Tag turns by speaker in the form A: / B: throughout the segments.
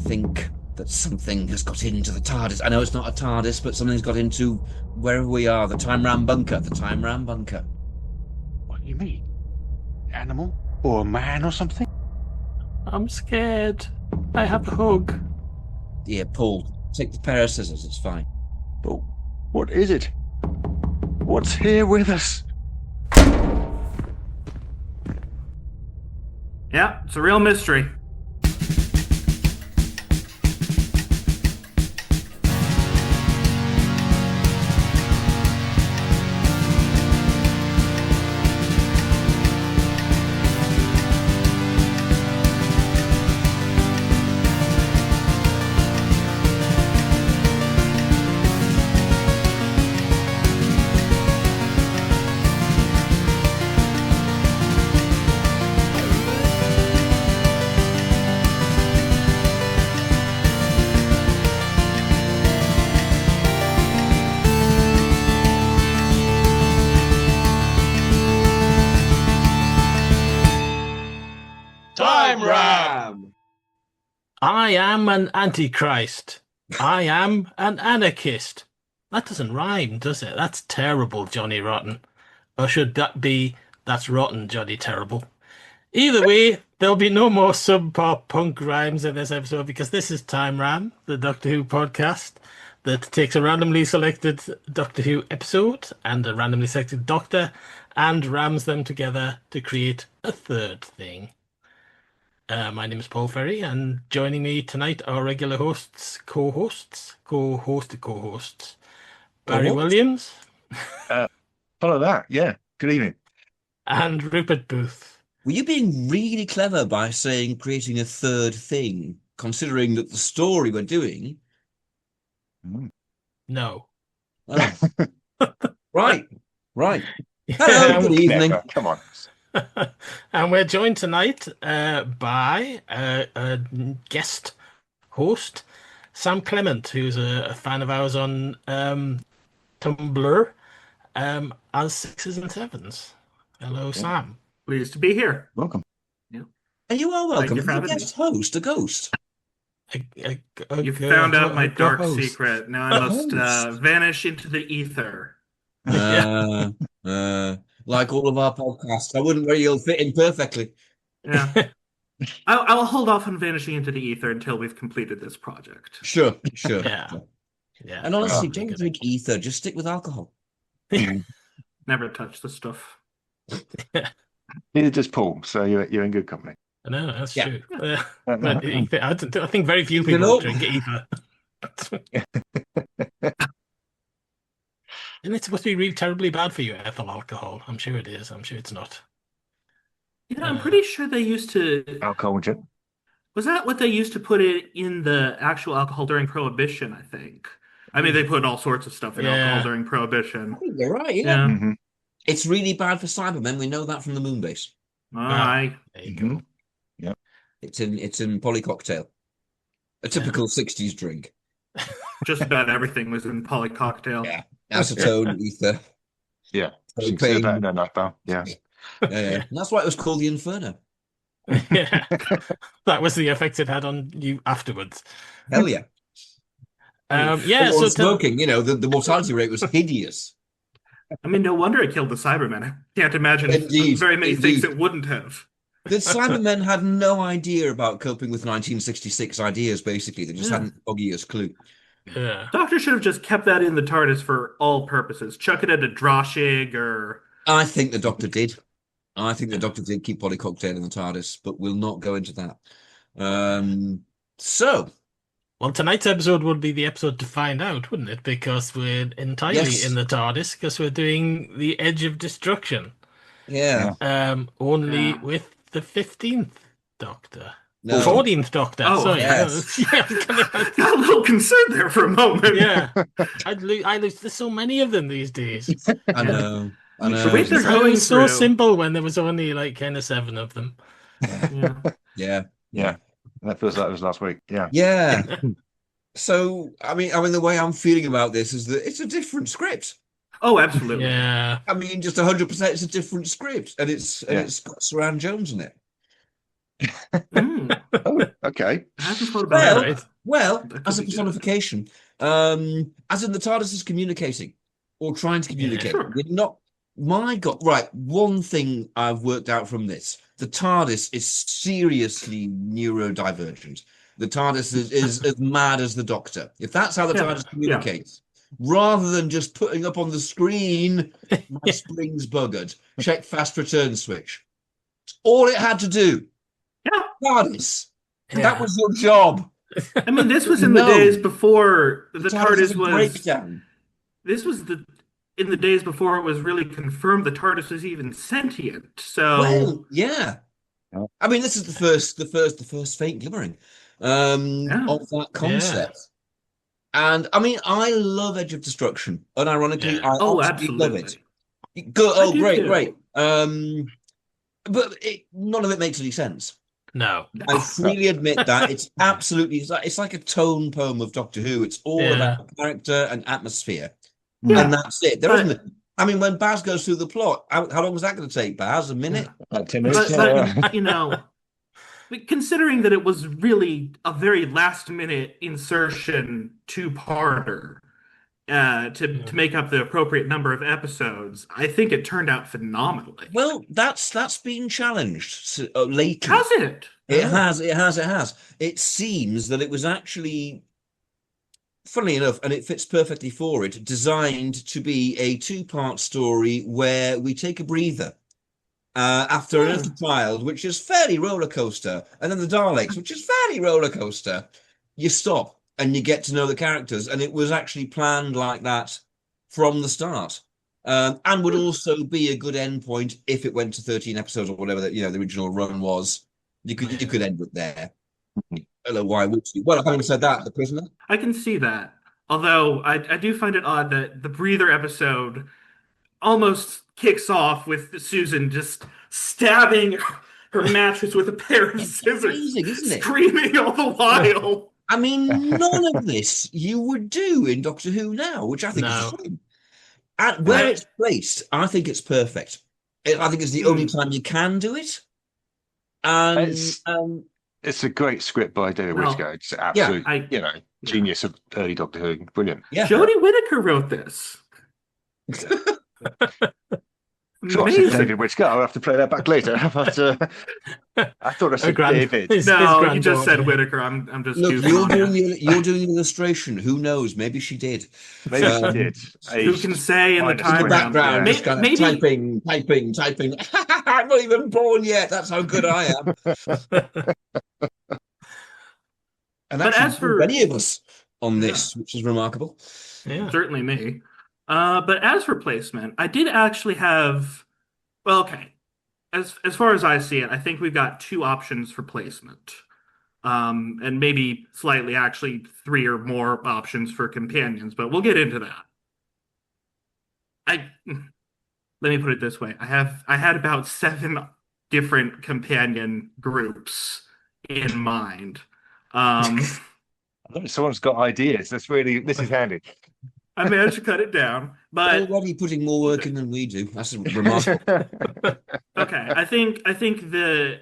A: think that something has got into the TARDIS. I know it's not a TARDIS, but something's got into wherever we are. The Time Ram bunker. The Time Ram bunker.
B: What do you mean? Animal? Or a man or something?
C: I'm scared. I have a hug.
A: Yeah, Paul, take the pair of scissors. It's fine.
B: But what is it? What's here with us?
D: Yeah, it's a real mystery. I am an antichrist. I am an anarchist. That doesn't rhyme, does it? That's terrible, Johnny Rotten. Or should that be, that's rotten, Johnny Terrible? Either way, there'll be no more sub-pop punk rhymes in this episode because this is Time Ram, the Doctor Who podcast that takes a randomly selected Doctor Who episode and a randomly selected Doctor and rams them together to create a third thing. My name is Paul Ferry, and joining me tonight are regular co-hosts, Barry Williams.
B: Follow that, yeah. Good evening.
C: And Rupert Booth.
A: Were you being really clever by saying creating a third thing, considering that the story we're doing?
C: No.
A: Oh. Right. Hello, good evening.
B: Never. Come on.
C: And we're joined tonight by a guest host, Sam Clement, who's a fan of ours on Tumblr, as Sixes and Sevens. Hello, Sam.
D: Pleased to be here.
B: Welcome.
A: You are welcome.
D: Thank you for having
A: guest host, a ghost.
D: You found out my dark
C: host.
D: secret. Now I must vanish into the ether.
A: Like all of our podcasts, I wouldn't worry, you'll fit in perfectly.
D: Yeah. I will hold off on vanishing into the ether until we've completed this project.
A: Sure.
C: Yeah.
A: And honestly, don't drink ether, just stick with alcohol.
D: Never touch the stuff.
B: Neither does Paul, so you're in good company.
C: No, that's true.
B: No.
C: I think very few people drink ether. Isn't it supposed to be really terribly bad for you, ethyl alcohol? I'm sure it is. I'm sure it's not.
D: I'm pretty sure they used to...
B: Alcohol and gin.
D: Was that what they used to put it in the actual alcohol during Prohibition, I think? I mean, they put all sorts of stuff in alcohol during Prohibition.
A: I think you're right,
D: Yeah.
B: Mm-hmm.
A: It's really bad for Cybermen. We know that from the Moonbase.
D: Aye.
C: There you go.
B: Yeah.
A: It's in Polycocktail. A typical 60s drink.
D: Just about everything was in Polycocktail.
A: Yeah. Acetone, ether.
B: Yeah.
A: Propane.
B: That in a nightbar. Yeah.
A: And that's why it was called the Inferno.
C: Yeah. That was the effect it had on you afterwards.
A: Hell yeah.
C: So
A: smoking, the mortality rate was hideous.
D: I mean, no wonder it killed the Cybermen. I can't imagine very many things it wouldn't have.
A: The Cybermen had no idea about coping with 1966 ideas, basically. They just hadn't the foggiest clue.
C: Yeah.
D: Doctor should have just kept that in the TARDIS for all purposes. Chuck it into Droshig or...
A: I think the Doctor did. I think the Doctor did keep Polycocktail in the TARDIS, but we'll not go into that.
C: Well, tonight's episode would be the episode to find out, wouldn't it? Because we're entirely in the TARDIS, because we're doing the Edge of Destruction.
A: Yeah.
C: Only with the 15th Doctor.
A: No.
C: 14th Doctor.
D: Oh,
C: sorry.
A: yes.
D: Got a little concerned there for a moment.
C: Yeah. I lose. There's so many of them these days.
A: I know.
D: The way they're
C: It
D: going
C: was so
D: through.
C: simple when there was only like kind of 7 of them.
D: Yeah.
B: Yeah. That feels like it was last week. Yeah.
A: Yeah. So, I mean, the way I'm feeling about this is that it's a different script.
D: Oh, absolutely.
C: Yeah.
A: I mean, just 100%, it's a different script, and it's got Saran Jones in it.
B: Oh, okay.
E: I haven't thought about
A: Well,
E: that.
C: Right.
E: That could
A: as a
E: be good.
A: personification, as in the TARDIS is communicating or trying to
C: Yeah.
A: communicate.
E: Sure.
A: We're not. My God, right. One thing I've worked out from this: the TARDIS is seriously neurodivergent. The TARDIS is as mad as the Doctor. If that's how the
E: Yeah,
A: TARDIS
E: yeah.
A: communicates, rather than just putting up on the screen, my spring's buggered. Check fast return switch. All it had to do.
E: Yeah.
A: TARDIS. That
C: Yeah.
A: was your job.
E: I mean, this was in the
A: No.
E: days before the
A: TARDIS has
E: TARDIS
A: a
E: was.
A: breakdown.
E: This was in the days before it was really confirmed the TARDIS was even sentient. So
A: Well, yeah. I mean, this is the first faint glimmering
E: yeah,
A: of that
C: Yeah.
A: concept. And I mean, I love Edge of Destruction. Unironically,
C: Yeah.
A: I
E: oh,
A: absolutely love it.
E: absolutely.
A: Good.
E: I
A: Oh,
E: do
A: great,
E: too.
A: great. But none of it makes any sense.
C: No.
A: I freely admit that it's absolutely it's like a tone poem of Doctor Who. It's all
C: Yeah.
A: about character and atmosphere,
E: Yeah,
A: and that's it. There
E: but-
A: isn't. I mean, when Baz goes through the plot, how long was that going to take, Baz? A minute?
B: About 10 minutes.
E: but you know, considering that it was really a very last minute insertion two-parter to make up the appropriate number of episodes, I think it turned out phenomenally.
A: Well, that's been challenged lately.
E: Has it?
A: It has. It seems that it was actually, funnily enough, and it fits perfectly for it, designed to be a two-part story where we take a breather after a little child, which is fairly roller coaster, and then the Daleks, which is fairly roller coaster. You stop and you get to know the characters, and it was actually planned like that from the start. And would also be a good endpoint if it went to 13 episodes or whatever that the original run was. You could end it there. Hello, why would you? Well, having said that, the prisoner.
E: I can see that. Although I do find it odd that the breather episode almost kicks off with Susan just stabbing her mattress with a pair of scissors,
A: amazing, isn't it?
E: screaming all the while.
A: I mean, none of this you would do in Doctor Who now, which I think is
C: No.
A: fine. And where it's placed, I think it's perfect. I think it's the only time you can do it. And
B: It's a great script by David
E: Well,
B: Whittaker. It's absolute,
E: I-
B: genius of early Doctor Who. Brilliant.
A: yeah,
E: Jodie Whittaker wrote this.
B: So I said David Whittaker. I'll have to play that back later. But I thought I said David.
C: his
E: No, you just
C: granddaughter.
E: said Whittaker. I'm just
A: look,
E: goofing
A: you're
E: on
A: doing
E: you.
A: you're doing the illustration. Who knows? Maybe she did.
B: Maybe
A: Um,
B: she did.
E: Who can say in the
B: Minus
E: time
A: In the
B: twenty.
A: background,
B: Yeah.
A: just kind of
E: Maybe-
A: typing. I'm not even born yet. That's how good I am. And
E: But
A: actually,
E: as for-
A: any of us on this, which is remarkable.
C: Yeah.
E: Certainly me. But as for placement, I did actually have. Well, okay. As far as I see it, I think we've got two options for placement. And maybe slightly actually three or more options for companions, but we'll get into that. Let me put it this way. I had about 7 different companion groups in mind.
B: Someone's got ideas. This is handy.
E: I managed to cut it down, but
A: Already putting more work in than we do. That's remarkable.
E: okay. I think the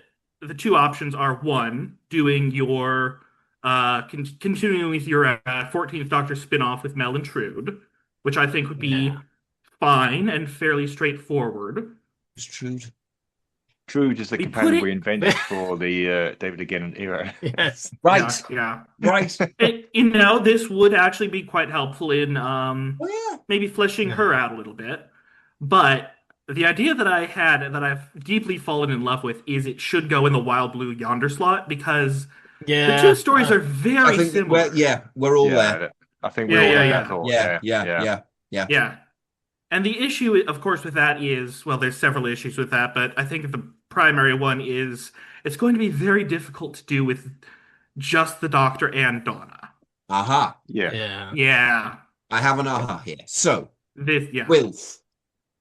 E: two options are, one, doing your continuing with your 14th Doctor spin-off with Mel and Trude, which I think would be
C: Yeah.
E: fine and fairly straightforward.
A: It's true.
B: Trude is the
E: We
B: companion
E: put
B: we
E: it-
B: invented for the David Againnant era.
C: Yes.
A: Right.
E: Yeah.
A: Right.
E: This would actually be quite helpful in
A: Oh, yeah.
E: maybe fleshing her out a little bit. But the idea that I had and that I've deeply fallen in love with is it should go in the Wild Blue Yonder slot because
C: Yeah.
E: the two stories are
A: I
E: very
A: think
E: similar.
A: we're all there.
B: I think
E: Yeah,
B: we all
E: yeah,
B: had
E: yeah.
B: that thought.
A: Yeah.
E: Yeah. And the issue, of course, with that is, well, there's several issues with that, but I think the primary one is it's going to be very difficult to do with just the Doctor and Donna.
A: Aha.
B: Yeah.
C: Yeah.
E: Yeah.
A: I have an aha here. So,
E: Yeah.
A: Wilf.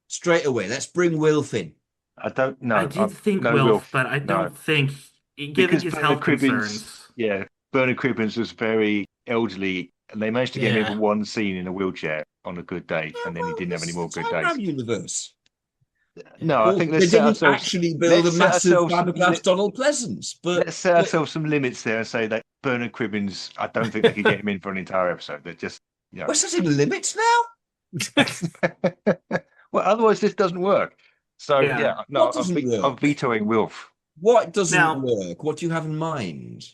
A: Straight away. Let's bring Wilf in.
B: I don't know.
E: I did think
B: no
E: Wilf, but I
B: no.
E: don't think, given
B: Because
E: his
B: Bernard
E: health
B: Cribbins-
E: concerns.
B: Yeah, Bernard Cribbins was very elderly, and they managed to get him
C: Yeah.
B: in one scene in a wheelchair on a good day, and then he didn't have any more good
A: Time
B: days.
A: universe.
B: No, I
A: Well,
B: think
A: they didn't actually build a
B: let's set
A: massive
B: ourselves some
A: fiberglass Donald Pleasance, but
B: let's set ourselves some limits there and say that Bernard Cribbins. I don't think they could get him in for an entire episode. They're just,
A: we're setting limits now.
B: well, otherwise this doesn't work. So
E: Yeah.
B: yeah, no,
A: What doesn't
B: I'm
A: work?
B: vetoing Wilf.
A: What doesn't
E: Now-
A: work? What do you have in mind?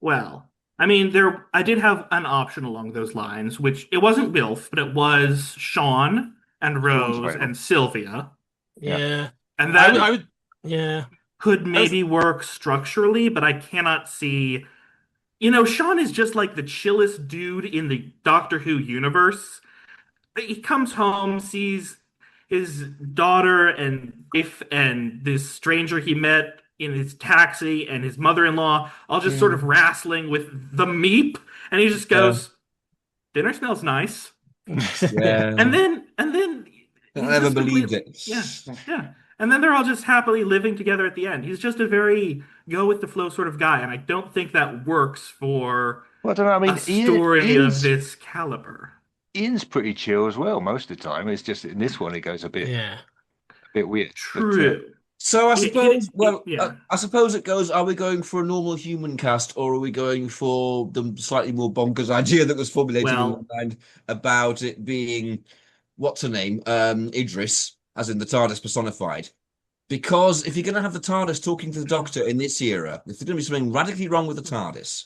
E: Well, I mean, I did have an option along those lines, which it wasn't Wilf, but it was Sean and Rose
B: available.
E: and Sylvia,
C: Yeah.
E: and that
C: I would. Yeah.
E: could maybe work structurally, but I cannot see. Sean is just like the chillest dude in the Doctor Who universe. He comes home, sees his daughter and wife and this stranger he met in his taxi and his mother-in-law all just sort of wrestling with the meep, and he just goes, "Dinner smells nice."
A: Yeah,
E: And then
A: I
E: he's
A: never
E: just
A: believed
E: completely-
A: it.
E: Yeah. And then they're all just happily living together at the end. He's just a very go with the flow sort of guy, and I don't think that works for
B: Well, I don't know. I mean,
E: a story
B: Ian's,
E: of this caliber.
B: Ian's pretty chill as well most of the time. It's just in this one it goes a bit weird.
E: True.
A: So I
E: He-
A: suppose,
E: he- yeah.
A: I suppose it goes, are we going for a normal human cast, or are we going for the slightly more bonkers idea that was formulated in
E: Well-
A: my mind about it being, what's her name? Idris, as in the TARDIS personified. Because if you're going to have the TARDIS talking to the Doctor in this era, if there's going to be something radically wrong with the TARDIS,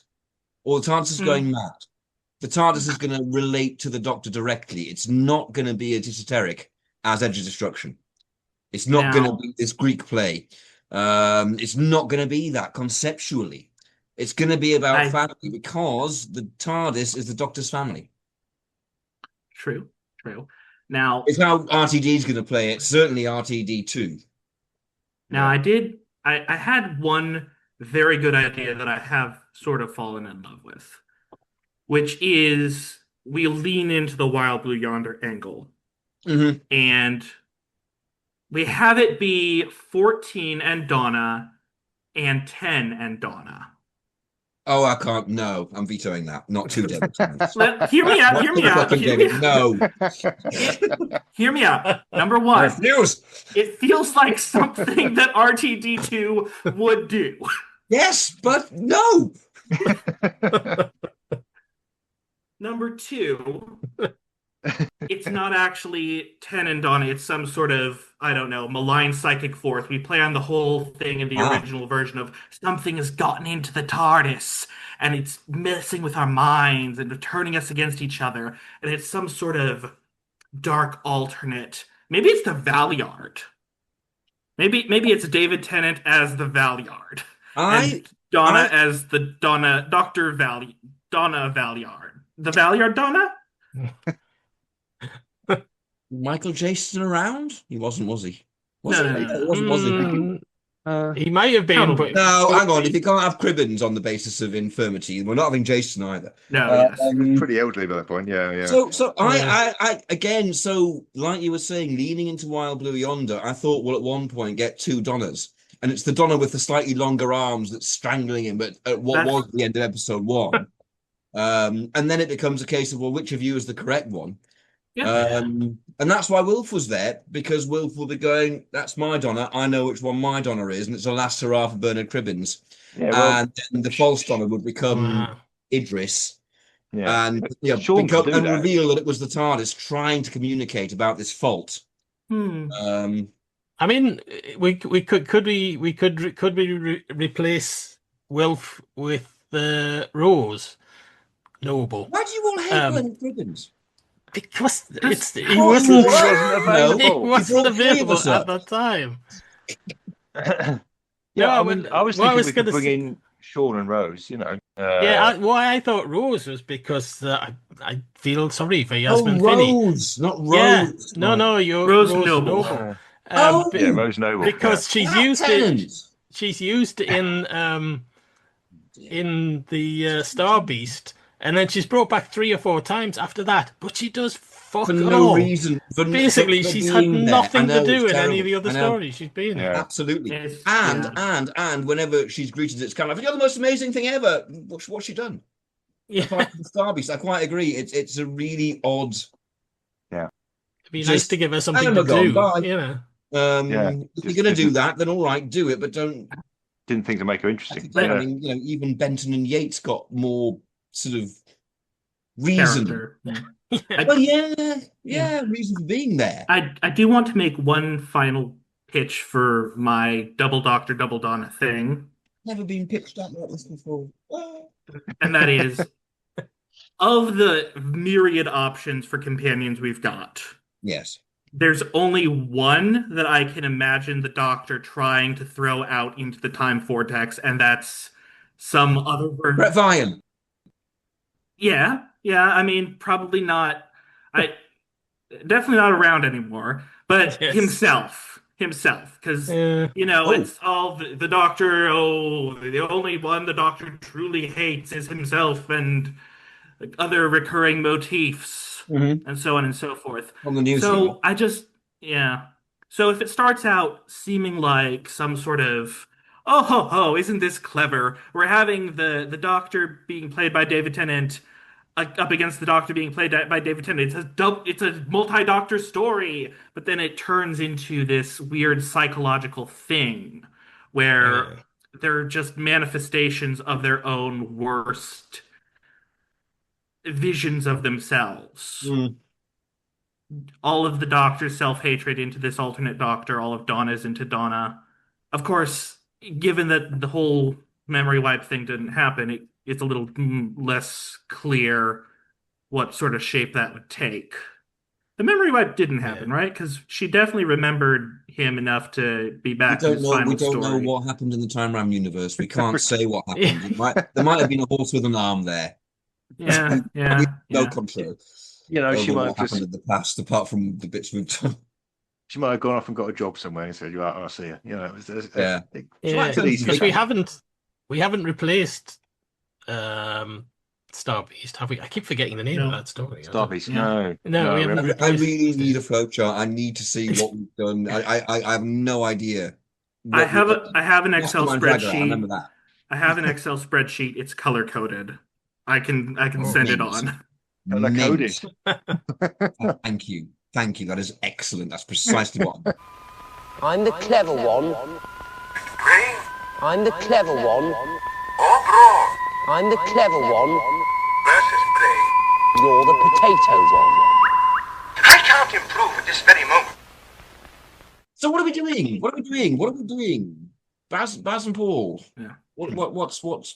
A: or the TARDIS is going mad, the TARDIS is going to relate to the Doctor directly. It's not going to be as esoteric as Edge of Destruction. It's not going to be this Greek play. It's not going to be that conceptually. It's going to be about family, because the TARDIS is the Doctor's family.
E: True. Now,
A: It's how RTD is going to play it. Certainly RTD2.
E: Now, I had one very good idea that I have sort of fallen in love with, which is we lean into the Wild Blue Yonder angle, and we have it be 14 and Donna and 10 and Donna.
A: Oh, I can't. No, I'm vetoing that. Not two David Tennants.
E: Hear me out. Hear me out. Number
A: I
E: one,
A: refuse.
E: it feels like something that RTD2 would do.
A: Yes, but no.
E: Number two, it's not actually 10 and Donna. It's some sort of, I don't know, malign psychic force. We play on the whole thing in the original version of something has gotten into the TARDIS and it's messing with our minds and turning us against each other. And it's some sort of dark alternate. Maybe it's the Valyard. Maybe it's David Tennant as the Valyard. And Donna as the Dr. Donna Valyard. The Valyard Donna?
A: Michael Jason around? He wasn't, was he?
E: No.
A: Was he?
C: He might have been, but
A: No, hang on. If you can't have Cribbins on the basis of infirmity, we're not having Jason either.
E: No, yes.
B: Pretty elderly by that point. Yeah.
A: So I again, so like you were saying, leaning into Wild Blue Yonder, I thought we'll at one point get two Donnas. And it's the Donna with the slightly longer arms that's strangling him, but at what was the end of episode 1. And then it becomes a case of, well, which of you is the correct one? And that's why Wilf was there, because Wilf will be going, that's my Donna, I know which one my Donna is, and it's the last hurrah for Bernard Cribbins. And then the false Donna would become Idris. And reveal that it was the TARDIS trying to communicate about this fault.
C: I mean, we could replace Wilf with Rose Noble?
A: Why do you all hate Bernard Cribbins?
C: Because he wasn't
B: available.
C: He wasn't available at that time.
B: I was thinking we could bring in Sean and Rose,
C: why I thought Rose was because I feel sorry for your husband
A: Rose,
C: Finny.
A: not Rose.
C: Yeah. No, you're
E: Rose Noble.
B: Rose Noble.
C: Because she's used in the Star Beast, and then she's brought back 3 or 4 times after that. But she does fuck
A: for no
C: all.
A: reason.
C: Basically, she's had nothing to do in any of the other
A: terrible.
C: stories she's been in.
A: Absolutely. And whenever she's greeted, it's kind of like, you're the most amazing thing ever. What's she done? Apart from the Star Beast, I quite agree. It's a really odd.
C: It'd be nice to give her something to do.
B: Yeah,
A: If you're
B: just
A: going to do that, then all right, do it, but don't.
B: didn't think to make her interesting.
A: I
B: Yeah.
A: mean, even Benton and Yates got more sort of reason.
E: Character.
A: Well, yeah, reason for being there.
E: I do want to make one final pitch for my Double Doctor, Double Donna thing,
A: Never been pitched out like this before.
E: and that is of the myriad options for companions we've got,
A: Yes.
E: there's only one that I can imagine the Doctor trying to throw out into the time vortex, and that's some other
A: Brett Vian.
E: Yeah, I mean, probably not. I definitely not around anymore, but
C: Yes.
E: himself, because
C: Yeah.
E: it's all the Doctor. Oh, the only one the Doctor truly hates is himself, and other recurring motifs, and so on and so forth.
A: On the news.
E: So I just, yeah. So if it starts out seeming like some sort of, oh ho ho, isn't this clever? We're having the Doctor being played by David Tennant up against the Doctor being played by David Tennant. It's a multi-Doctor story, but then it turns into this weird psychological thing where they're just manifestations of their own worst visions of themselves. All of the Doctor's self-hatred into this alternate Doctor, all of Donna's into Donna. Of course, given that the whole memory wipe thing didn't happen, it's a little less clear what sort of shape that would take. The memory wipe didn't happen, right? Because she definitely remembered him enough to be back in his final
A: We don't know
E: story.
A: what happened in the Time Ram universe. We can't say what happened. There might have been a horse with an arm there.
E: Yeah.
A: No control.
B: She might
A: what
B: have
A: happened in the past, apart from the bits we've done.
B: She might have gone off and got a job somewhere and said, "I'll see you."
A: Yeah.
C: Because we haven't replaced Starbeast, have we? I keep forgetting the name of that story.
B: Starbeast,
C: no, we haven't replaced.
A: I really need a flowchart. I need to see what we've done. I have no idea.
E: I have an Excel spreadsheet.
A: I remember that.
E: I have an Excel spreadsheet. It's color coded. I can send it on.
B: Color coded.
A: Thank you. That is excellent. That's precisely what
F: I'm the clever one.
G: Brave.
F: I'm the clever one.
G: Or broad.
F: I'm the clever one.
G: Versus brave.
F: You're the potato one.
G: I can't improve at this very moment.
A: So what are we doing? Baz and Paul.
E: Yeah.
A: What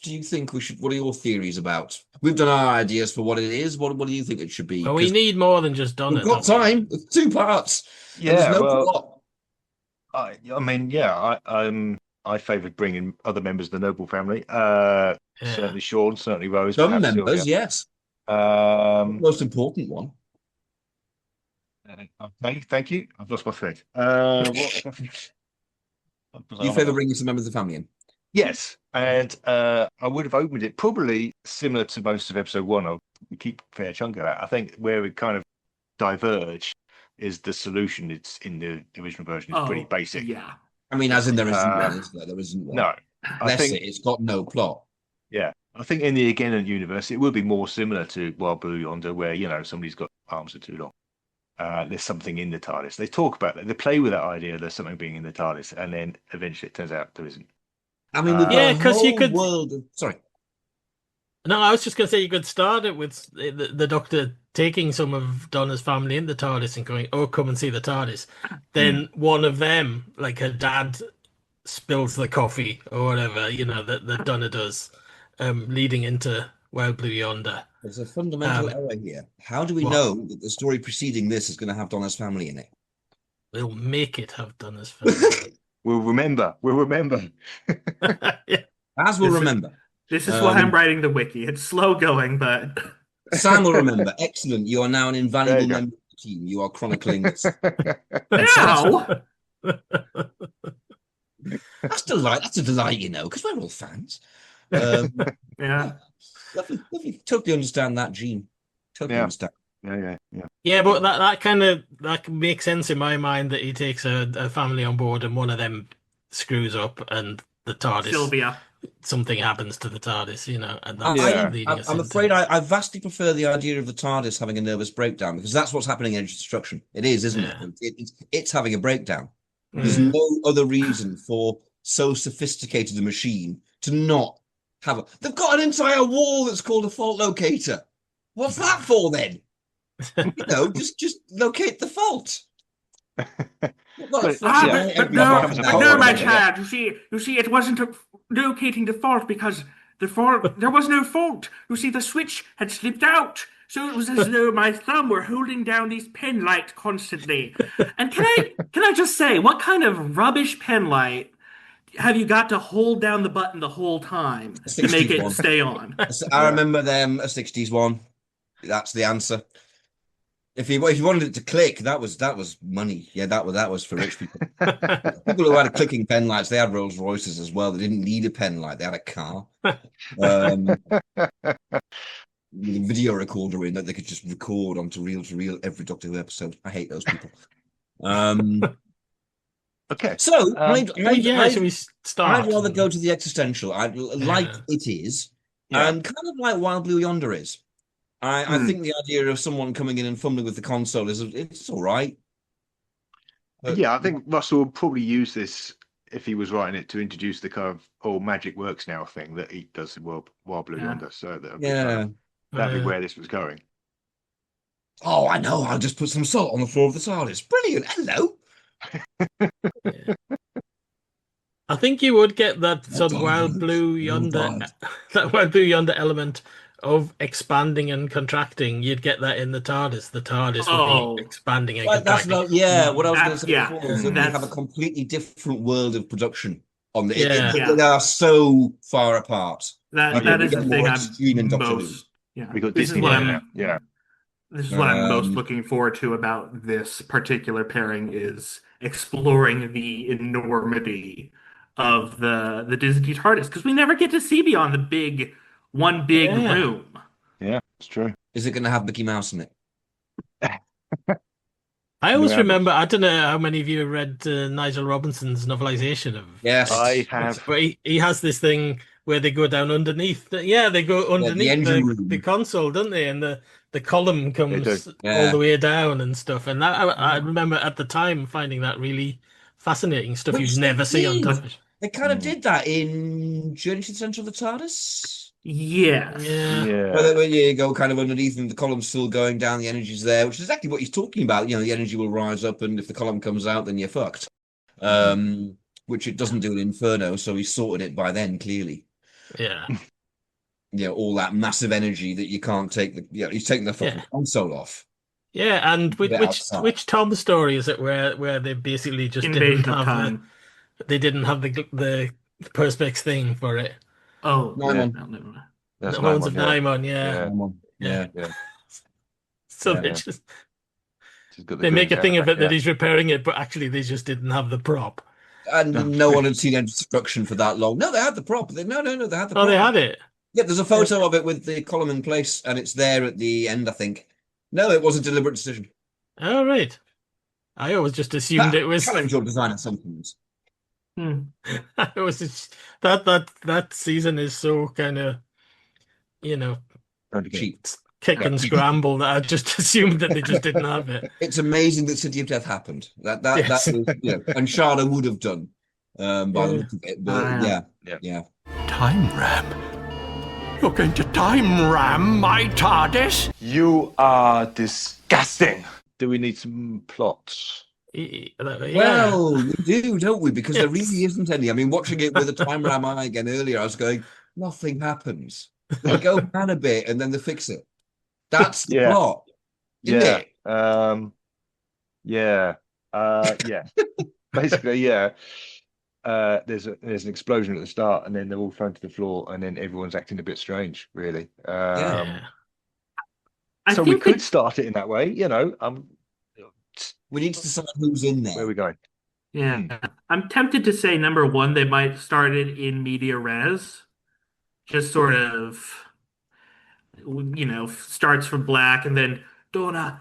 A: do you think we should? What are your theories about? We've done our ideas for what it is. What do you think it should be?
C: Well, we need more than just Donna.
A: We've got time. It's 2 parts.
B: Yeah,
A: plot.
B: I favoured bringing other members of the noble family. Certainly Sean, certainly Rose.
A: Some members, Sylvia. Yes. Most important one.
B: Okay, thank you. I've lost my thread.
A: You favour bringing some members of the family in?
B: Yes, and I would have opened it probably similar to most of episode 1. I'll keep a fair chunk of that. I think where we kind of diverge is the solution. It's in the original version. It's pretty basic.
E: Yeah.
A: I mean, as in there isn't one, is there? There isn't one.
B: No. I think
A: it's got no plot.
B: Yeah. I think in the Againnant universe, it will be more similar to Wild Blue Yonder, where, somebody's got arms that are too long. There's something in the TARDIS. They talk about that. They play with that idea. There's something being in the TARDIS, and then eventually it turns out there isn't.
A: I mean, because
C: you could.
A: Sorry.
C: No, I was just going to say you could start it with the Doctor taking some of Donna's family in the TARDIS and going, "Oh, come and see the TARDIS." Then one of them, like her dad, spills the coffee or whatever, that Donna does, leading into Wild Blue Yonder.
A: There's a fundamental error here. How do we know that the story preceding this is going to have Donna's family in it?
C: We'll make it have Donna's family.
B: We'll remember.
C: Yeah.
A: As we'll remember.
E: This is why I'm writing the wiki. It's slow going, but
A: Sam will remember. Excellent. You are now an invaluable member of the team. You are chronicling this.
E: now.
A: That's a delight, because we're all fans.
E: Yeah.
A: Lovely. Totally understand that, Gene. Totally understand.
B: Yeah.
C: Yeah, but that kind of makes sense in my mind that he takes a family on board and one of them screws up and the TARDIS.
E: Sylvia.
C: Something happens to the TARDIS, and that's
A: I'm afraid I vastly prefer the idea of the TARDIS having a nervous breakdown, because that's what's happening in Age of Destruction. It is, isn't it? It's having a breakdown. There's no other reason for so sophisticated a machine to not have a. They've got an entire wall that's called a fault locator. What's that for then? Just locate the fault.
B: But
E: no, my child. You see, it wasn't locating the fault because there was no fault. You see, the switch had slipped out, so it was as though my thumb were holding down these pen lights constantly. And can I just say, what kind of rubbish pen light have you got to hold down the button the whole time to make it stay on?
A: I remember them, a 60s one. That's the answer. If you wanted it to click, that was money. Yeah, that was for rich people. People who had a clicking pen lights, they had Rolls Royces as well. They didn't need a pen light; they had a car. With a video recorder in that they could just record onto reel to reel every Doctor Who episode. I hate those people.
B: Okay.
A: So
C: should we start?
A: I'd rather go to the existential. Like it is, and kind of like Wild Blue Yonder is. I think the idea of someone coming in and fumbling with the console it's all right.
B: I think Russell would probably use this if he was writing it to introduce the kind of magic works now thing that he does in Wild Blue Yonder. So that'd be where this was going.
A: Oh, I know. I'll just put some salt on the floor of the TARDIS. Brilliant. Hello.
C: I think you would get that sort of Wild Blue Yonder element of expanding and contracting. You'd get that in the TARDIS. The TARDIS would be expanding and contracting.
A: What I was going to say before is that we have a completely different world of production on the. They are so far apart.
E: That is the thing I'm
B: most. We got Disney now.
E: This is what I'm most looking forward to about this particular pairing is exploring the enormity of the Disney TARDIS because we never get to see beyond the one big room.
B: Yeah, it's true.
A: Is it going to have Mickey Mouse in it?
C: I always remember, I don't know how many of you have read Nigel Robinson's novelization of.
A: Yes,
C: I have. But he has this thing where they go down underneath. They go underneath the console, don't they? And the column comes all the way down and stuff. And I remember at the time finding that really fascinating stuff you'd never see on television.
A: They kind of did that in Journey to the Centre of the TARDIS.
E: Yeah.
A: When you go kind of underneath and the column's still going down, the energy's there, which is exactly what he's talking about. The energy will rise up, and if the column comes out, then you're fucked. Which it doesn't do in Inferno, so he's sorted it by then, clearly.
C: Yeah.
A: All that massive energy that you can't take. He's taking the fucking console off.
C: Yeah, and which Tom story is it where they basically just didn't have they didn't have the Perspex thing for it?
E: Oh,
A: no.
C: The Horns of Naimon, yeah. So they just they make a thing of it that he's repairing it, but actually they just didn't have the prop.
A: And no one had seen any destruction for that long. No, they had the prop. No, they had the prop.
C: Oh, they had it?
A: Yeah, there's a photo of it with the column in place, and it's there at the end, I think. No, it was a deliberate decision.
C: Oh, right. I always just assumed it was...
A: Challenge your design at some points.
C: It was just, that season is so kind of,
A: cheap.
C: Kick and scramble that I just assumed that they just didn't have it.
A: It's amazing that City of Death happened. That was, and Sharda would have done by the look of it. But yeah.
H: Time ram. You're going to time ram my TARDIS?
B: You are disgusting. Do we need some plots?
A: Well, we do, don't we? Because there really isn't any. I mean, watching it with a time ram eye again earlier, I was going, nothing happens. They go down a bit and then they fix it. That's the plot. Isn't it?
B: Basically, there's an explosion at the start, and then they're all thrown to the floor, and then everyone's acting a bit strange, really. So we could start it in that way,
A: we need to decide who's in there.
B: Where are we going?
E: Yeah. I'm tempted to say, number one, they might start it in media res. Just sort of, starts from black and then, Donna,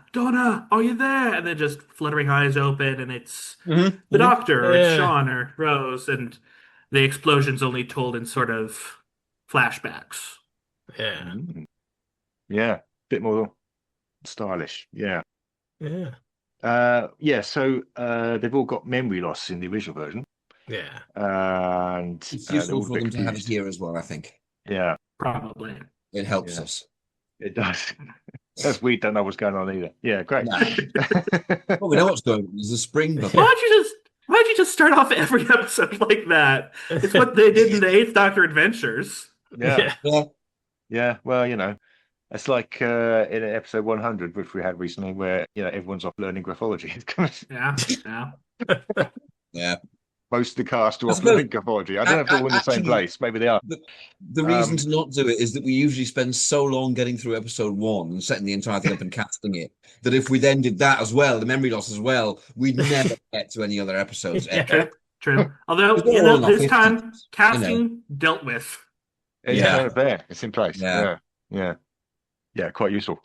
E: are you there? And then just fluttering eyes open and it's the Doctor or it's Sean or Rose. And the explosion's only told in sort of flashbacks.
C: Yeah.
B: Yeah. Bit more stylish. Yeah.
C: Yeah.
B: Yeah, so they've all got memory loss in the original version,
C: Yeah.
B: and
A: It's
B: they're
A: useful
B: all a
A: for
B: bit
A: them to have it
B: confused.
A: here as well, I think.
B: Yeah,
E: Probably.
A: It helps
B: Yeah.
A: us.
B: it does. That's we don't know what's going on either. Yeah, great.
A: Nah. Well, we know what's going on. There's a spring bubble.
E: Why don't you just start off every episode like that? It's what they did in the Eighth Doctor Adventures.
B: Yeah,
A: Yeah.
B: yeah. Well, it's like in episode 100, which we had recently, where everyone's off learning graphology.
E: Yeah, yeah.
A: Yeah.
B: Most of the cast are
A: I
B: off
A: suppose-
B: learning graphology. I don't know if they're all in the same
A: actually,
B: place. Maybe they are.
A: The reason to not do it is that we usually spend so long getting through episode 1 and setting the entire thing up and casting it that if we then did that as well, the memory loss as well, we'd never get to any other episodes ever.
E: True. Although,
A: We've got all enough
E: this
A: history,
E: time, casting dealt with.
B: It's
A: Yeah.
B: kind of there. It's in place.
A: Yeah.
B: Yeah, quite useful.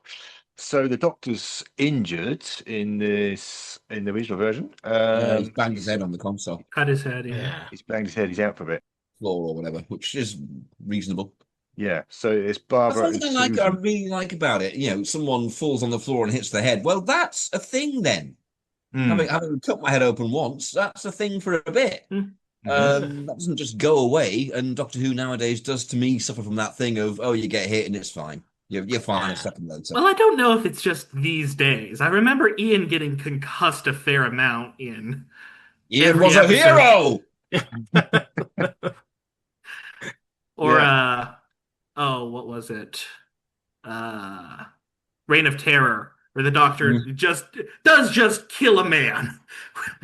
B: So the Doctor's injured in the original version.
A: He's banged his head on the console
E: Cut his head, yeah.
C: Yeah.
B: He's banged his head. He's out for a bit.
A: floor or whatever, which is reasonable.
B: Yeah. So it's
A: That's
B: Barbara
A: one
B: and
A: thing I
B: Susan.
A: really like about it. Someone falls on the floor and hits their head. Well, that's a thing then. Having cut my head open once, that's a thing for a bit. That doesn't just go away. And Doctor Who nowadays does, to me, suffer from that thing of, oh, you get hit and it's fine. You're fine a second later.
E: Well, I don't know if it's just these days. I remember Ian getting concussed a fair amount in
A: Ian
E: every
A: was a
E: episode.
A: hero!
E: Or
B: Yeah.
E: what was it? Reign of Terror, where the Doctor just kill a man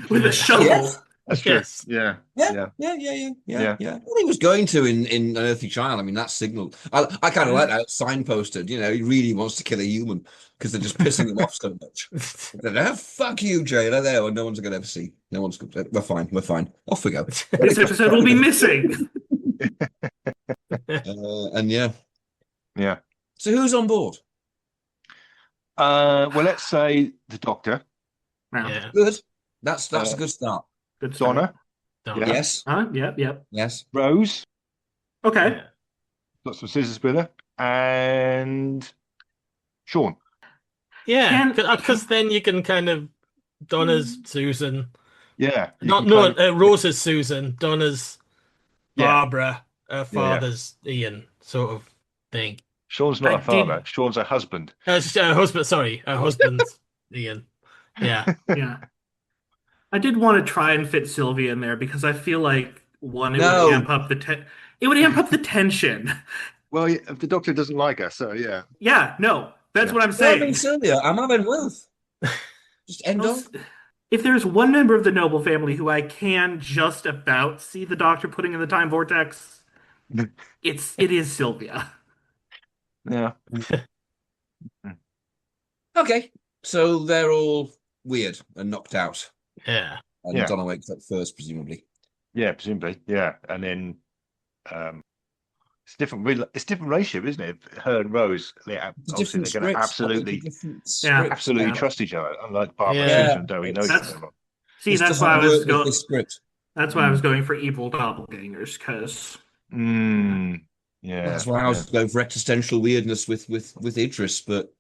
E: with a shovel.
A: Yes.
B: That's true.
C: Yes.
B: Yeah.
A: Yeah. Well, he was going to in An Earthly Child. I mean, that's signal. I kind of like that signposted. He really wants to kill a human because they're just pissing him off so much. Fuck you, Jailer. There, no one's gonna ever see. No one's. We're fine. We're fine. Off we go.
E: This episode will be missing.
A: And yeah. So who's on board?
B: Well, let's say the Doctor,
C: Yeah.
A: Good. That's a good start.
E: Good start.
B: Donna,
C: Donna.
B: Yeah.
A: Yes.
E: Yep.
A: Yes.
B: Rose,
E: Okay.
C: Yeah.
B: got some scissors with her, and Sean.
C: Yeah,
E: Can-
C: because then you can kind of Donna's Susan,
B: Yeah. you
C: not
B: can
C: no
B: kind of-
C: Rose's Susan, Donna's
B: Yeah.
C: Barbara, her father's Ian, sort of thing.
B: Sean's not
E: I
B: a father.
E: did-
B: Sean's a husband.
C: Her husband, sorry, her husband's Ian. Yeah,
E: Yeah. I did want to try and fit Sylvia in there because I feel like it
A: No.
E: would amp up the tension.
B: Well, if the Doctor doesn't like her, so yeah.
E: Yeah, no, that's what I'm
A: Well,
E: saying.
A: Sylvia, I'm having Wilf. Just end off.
E: If there's one member of the noble family who I can just about see the Doctor putting in the time vortex, it is Sylvia.
B: Yeah.
A: Okay. So they're all weird and knocked out.
C: yeah,
A: And
B: Yeah.
A: Donna wakes up first, presumably.
B: Yeah, presumably. Yeah. And then it's different relationship, isn't it? Her and Rose,
A: It's a
B: obviously
A: different
B: they're going to
A: script.
B: absolutely
E: Yeah.
B: absolutely
E: Yeah.
B: trust each other, unlike Barbara
C: Yeah.
B: and Susan, don't we know each
E: That's-
B: other.
E: See,
A: This
E: that's
A: doesn't
E: why I was
A: work with
E: going.
A: this script.
E: That's why I was going for evil doppelgangers, because
B: Yeah.
A: That's why I was going for existential weirdness with Idris. But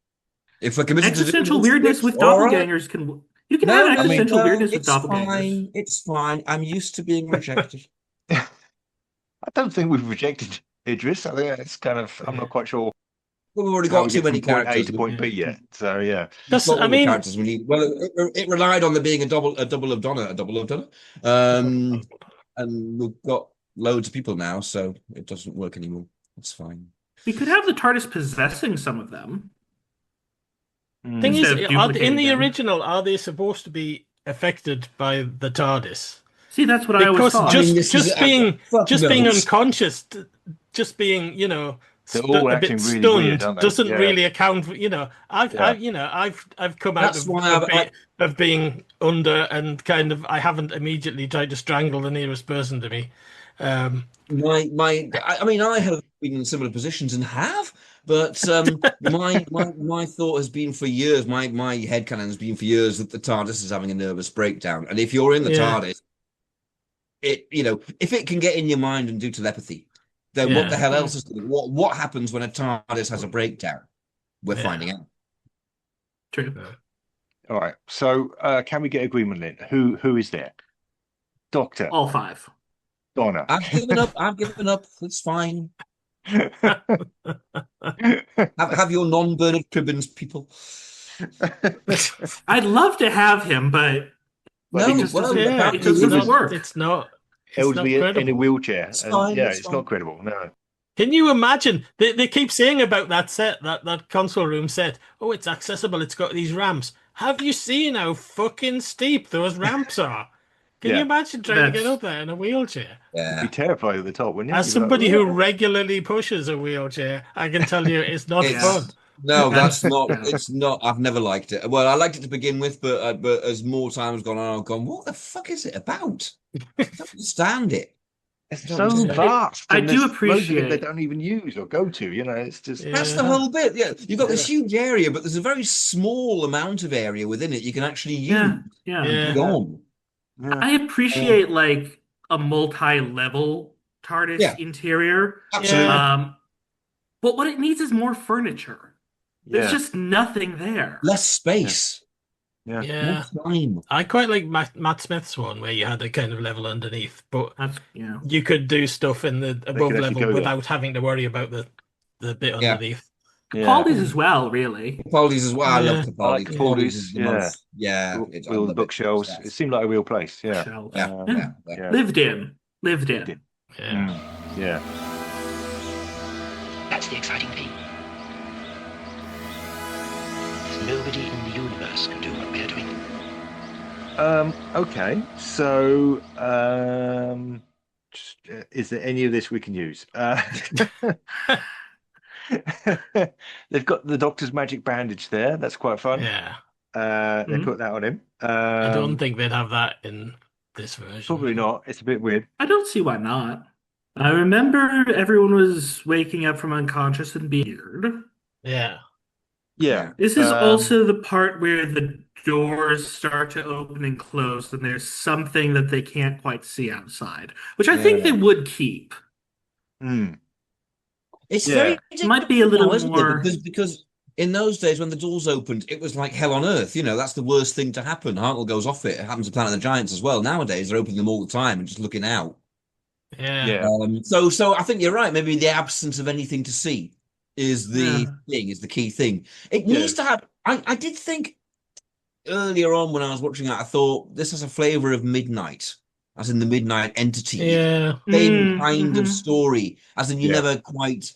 A: if we're committed
E: existential
A: to doing
E: weirdness
A: script,
E: with
A: all right.
E: doppelgangers you can have an existential weirdness with
A: it's
E: doppelgangers.
A: fine. It's fine. I'm used to being rejected.
B: I don't think we've rejected Idris. I think it's kind of, I'm not quite sure
A: We've already
B: how
A: got
B: we
A: too
B: get
A: many
B: from point A
A: characters.
B: to point B yet. So yeah.
C: That's,
A: We've got
C: I
A: all the
C: mean,
A: characters we need. Well, it relied on there being a double of Donna. And we've got loads of people now, so it doesn't work anymore. It's fine.
E: We could have the TARDIS possessing some of them.
C: thing is,
E: Instead of
C: in
E: duplicating
C: the
E: them.
C: original, are they supposed to be affected by the TARDIS?
E: See, that's what I always
C: Because
E: thought.
A: I mean, this is-
C: just being
A: knows?
C: unconscious, just being
B: They're all
C: a
B: acting
C: bit
B: really
C: stunned
B: weird, aren't they?
C: doesn't
B: Yeah.
C: really account for
B: Yeah.
C: I've come out
A: That's why
C: of being under and kind of I haven't immediately tried to strangle the nearest person to me.
A: I mean, I have been in similar positions and have, but my thought has been for years, my headcanon has been for years that the TARDIS is having a nervous breakdown. And if you're in the
C: Yeah.
A: TARDIS, if it can get in your mind and do telepathy, then
C: Yeah.
A: what the hell else is what happens when a TARDIS has a breakdown? We're
C: Yeah.
A: finding out.
E: True.
B: All right. So can we get agreement, Lynn? Who is there? Doctor,
E: All five.
B: Donna.
A: I've given up. I've given up. It's fine. Have your non-Bernard Cribbins, people.
E: I'd love to have him, but
B: But
E: it
A: No,
E: just
A: well,
E: doesn't.
C: Yeah,
E: It just doesn't work.
C: It's not. It's not
B: elderly in a
C: credible.
B: wheelchair,
A: It's
B: and
A: fine,
B: yeah,
A: it's
B: it's
A: fine.
B: not credible. No.
C: Can you imagine? They keep saying about that set, that console room set. Oh, it's accessible. It's got these ramps. Have you seen how fucking steep those ramps are? Can you
B: Yeah.
C: imagine trying to get
E: That's-
C: up there in a wheelchair?
B: You'd be
A: Yeah,
B: terrified at the top, wouldn't you?
C: As
B: You'd be like,
C: somebody who
B: "Whoa."
C: regularly pushes a wheelchair, I can tell you it's not
A: it's
C: fun.
A: no, that's
E: That's-
A: not.
E: yeah.
A: It's not. I've never liked it. Well, I liked it to begin with, but as more time has gone on, I've gone, what the fuck is it about? I don't understand it.
B: It's
A: No,
B: so
A: it's-
B: vast.
E: I
B: and
E: do
B: there's loads of it they
E: appreciate-
B: don't even use or go to. You know, it's just
A: That's
C: Yeah.
A: the whole bit. Yeah, you've got this huge area, but there's a very small amount of area within it you can actually use.
E: Yeah, yeah.
C: Yeah.
A: Gone.
B: yeah.
E: I appreciate like a multi-level TARDIS
A: Yeah.
E: interior.
A: Absolutely.
E: But what it needs is more furniture. There's
B: Yeah.
E: just nothing there.
A: Less space.
B: Yeah.
C: Yeah.
A: More time.
C: I quite like Matt Smith's one where you had a kind of level underneath, but
E: That's yeah.
C: you could do stuff in the above
B: could actually
C: level
B: go there.
C: without having to worry about the bit
A: Yeah.
C: underneath.
B: Yeah.
E: Capaldi's as well, really.
A: Capaldi's as well. I love
C: Yeah.
A: Capaldi.
B: I like
A: Capaldi's is the
B: Capaldi's,
A: most. Yeah.
B: With
A: I
B: all
A: love
B: the
A: it.
B: bookshelves.
A: Yeah.
B: It seemed like a real place. Yeah.
E: Shelves.
A: Yeah.
E: Yeah.
A: Yeah.
E: Lived in.
B: Lived
C: Yeah.
B: Yeah.
I: That's the exciting thing. There's nobody in the universe can do what we're doing.
B: Okay. So, is there any of this we can use? They've got the Doctor's magic bandage there. That's quite fun.
C: Yeah.
B: They
E: Mhm.
B: put that on him.
C: I don't think they'd have that in this version.
B: Probably not. It's a bit weird.
E: I don't see why not. I remember everyone was waking up from unconscious and being weird.
C: Yeah.
B: Yeah.
E: This is
B: Um,
E: also the part where the doors start to open and close, and there's something that they can't quite see outside, which I think
B: Yeah.
E: they would keep.
B: hmm.
A: It's
B: Yeah.
A: very
E: It might be a little
A: now, isn't it?
E: more.
A: Because in those days when the doors opened, it was like hell on earth. You know, that's the worst thing to happen. Hartnell goes off it. It happens to Planet of the Giants as well. Nowadays, they're opening them all the time and just looking out.
C: Yeah.
B: Yeah.
A: So I think you're right. Maybe the absence of anything to see is the thing, is the key thing. It
B: Yeah.
A: needs to have. I did think earlier on when I was watching it, I thought this has a flavor of Midnight, as in the Midnight Entity.
C: Yeah.
A: Same kind of
E: Mhm.
A: story, as in you
B: Yeah.
A: never quite.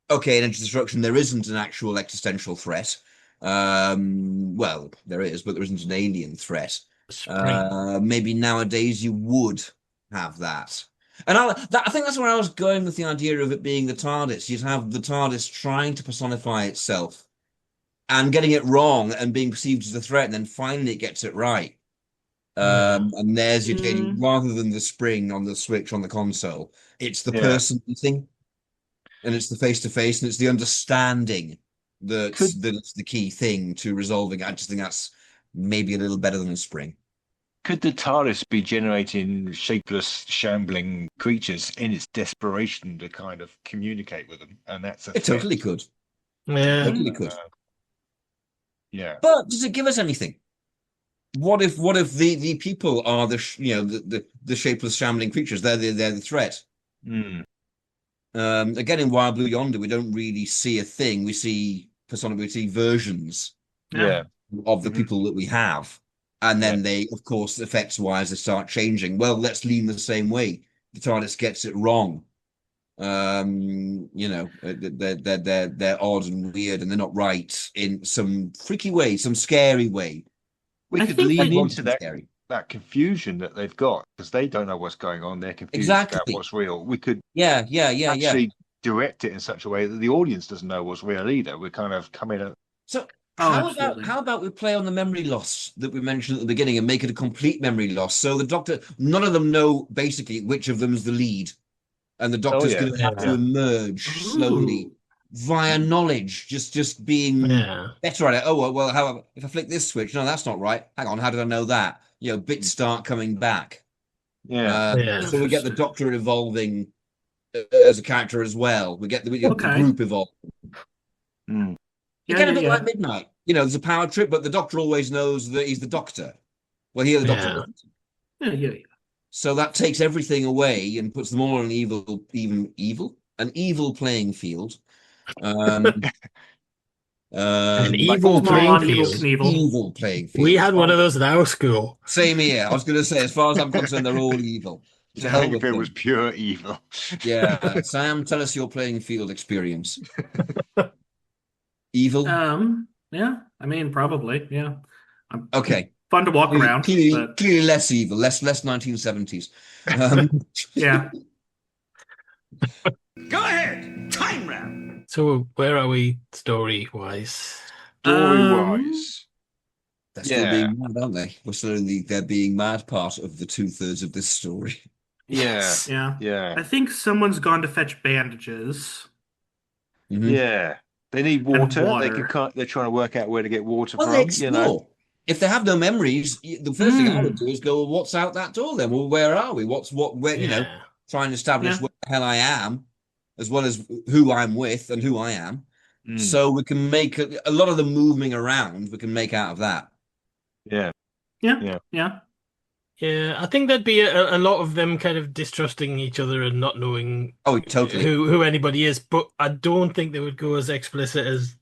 A: Okay, in Enter Destruction, there isn't an actual existential threat. Well, there is, but there isn't an alien threat.
C: Spring.
A: Maybe nowadays you would have that. And I think that's where I was going with the idea of it being the TARDIS. You'd have the TARDIS trying to personify itself and getting it wrong and being perceived as a threat, and then finally it gets it right. And there's your dating, rather than the spring on the switch on the console, it's the
B: Yeah.
A: person thing, and it's the face to face, and it's the understanding that's the key thing to resolving. I just think that's maybe a little better than a spring.
B: Could the TARDIS be generating shapeless, shambling creatures in its desperation to kind of communicate with them? And that's a
A: It
B: threat.
A: totally could.
C: Yeah.
A: Totally could.
B: Yeah.
A: But does it give us anything? What if the people are the shapeless shambling creatures? They're the threat.
B: Mm.
A: Again, in Wild Blue Yonder, we don't really see a thing. We see versions
B: Yeah.
A: of the
B: Mhm.
A: people that we have, and then they, of course, effects wise, they start changing. Well, let's lean the same way. The TARDIS gets it wrong. They're odd and weird, and they're not right in some freaky way, some scary way.
B: We
E: I
B: could
E: think
B: lean
E: they-
B: into that,
A: Scary.
B: that confusion that they've got because they don't know what's going on. They're confused
A: Exactly.
B: about what's real. We could
A: Yeah.
B: actually direct it in such a way that the audience doesn't know what's real either. We're kind of coming at
A: So
E: Oh, absolutely.
A: how about we play on the memory loss that we mentioned at the beginning and make it a complete memory loss? So the Doctor, none of them know basically which of them's the lead, and the Doctor's
B: yeah.
A: going to have to
C: Yeah.
A: emerge slowly via knowledge, just being
C: Yeah.
A: better at it. Oh well, how if I flick this switch? No, that's not right. Hang on, how did I know that? Bits start coming back.
C: Yeah.
A: So we get the Doctor evolving as a character as well. We get the
E: Okay.
A: group evolving.
B: Mm.
A: You get a bit
E: yeah.
A: like Midnight. there's a power trip, but the Doctor always knows that he's the Doctor. Well, here the Doctor
C: Yeah.
A: doesn't.
E: Yeah.
A: So that takes everything away and puts them all on an evil playing field.
C: An
A: Like
C: evil
E: Small on
C: playing
E: Evil
C: field.
E: Knievel.
A: evil playing field.
C: We had one of those at our school.
A: Same here. I was going to say, as far as I'm concerned, they're all evil. To hell with
B: If it
A: them.
B: was pure evil.
A: Yeah, Sam, tell us your playing field experience. Evil.
E: Yeah. I mean, probably. Yeah.
A: Okay.
E: Fun to walk around. But
A: Clearly less evil, less 1970s.
E: yeah.
H: Go ahead. Time wrap.
C: So where are we story-wise?
B: Story-wise.
A: They're still being mad, aren't they? We're still in they're being mad part of the 2/3 of this story.
B: Yeah.
E: Yeah.
B: Yeah.
E: I think someone's gone to fetch bandages.
A: Mhm.
B: Yeah. They need water.
E: water.
B: They're trying to work out where to get water
A: Well,
B: from.
A: they explore. If they have no memories, the first thing I would do is go, well, what's out that door then? Well, where are we? Where, try and establish where the hell I am, as well as who I'm with and who I am. So we can make a lot of the moving around, we can make out of that.
B: Yeah.
E: Yeah.
C: Yeah, I think there'd be a lot of them kind of distrusting each other and not knowing
A: totally
C: who anybody is. But I don't think they would go as explicit as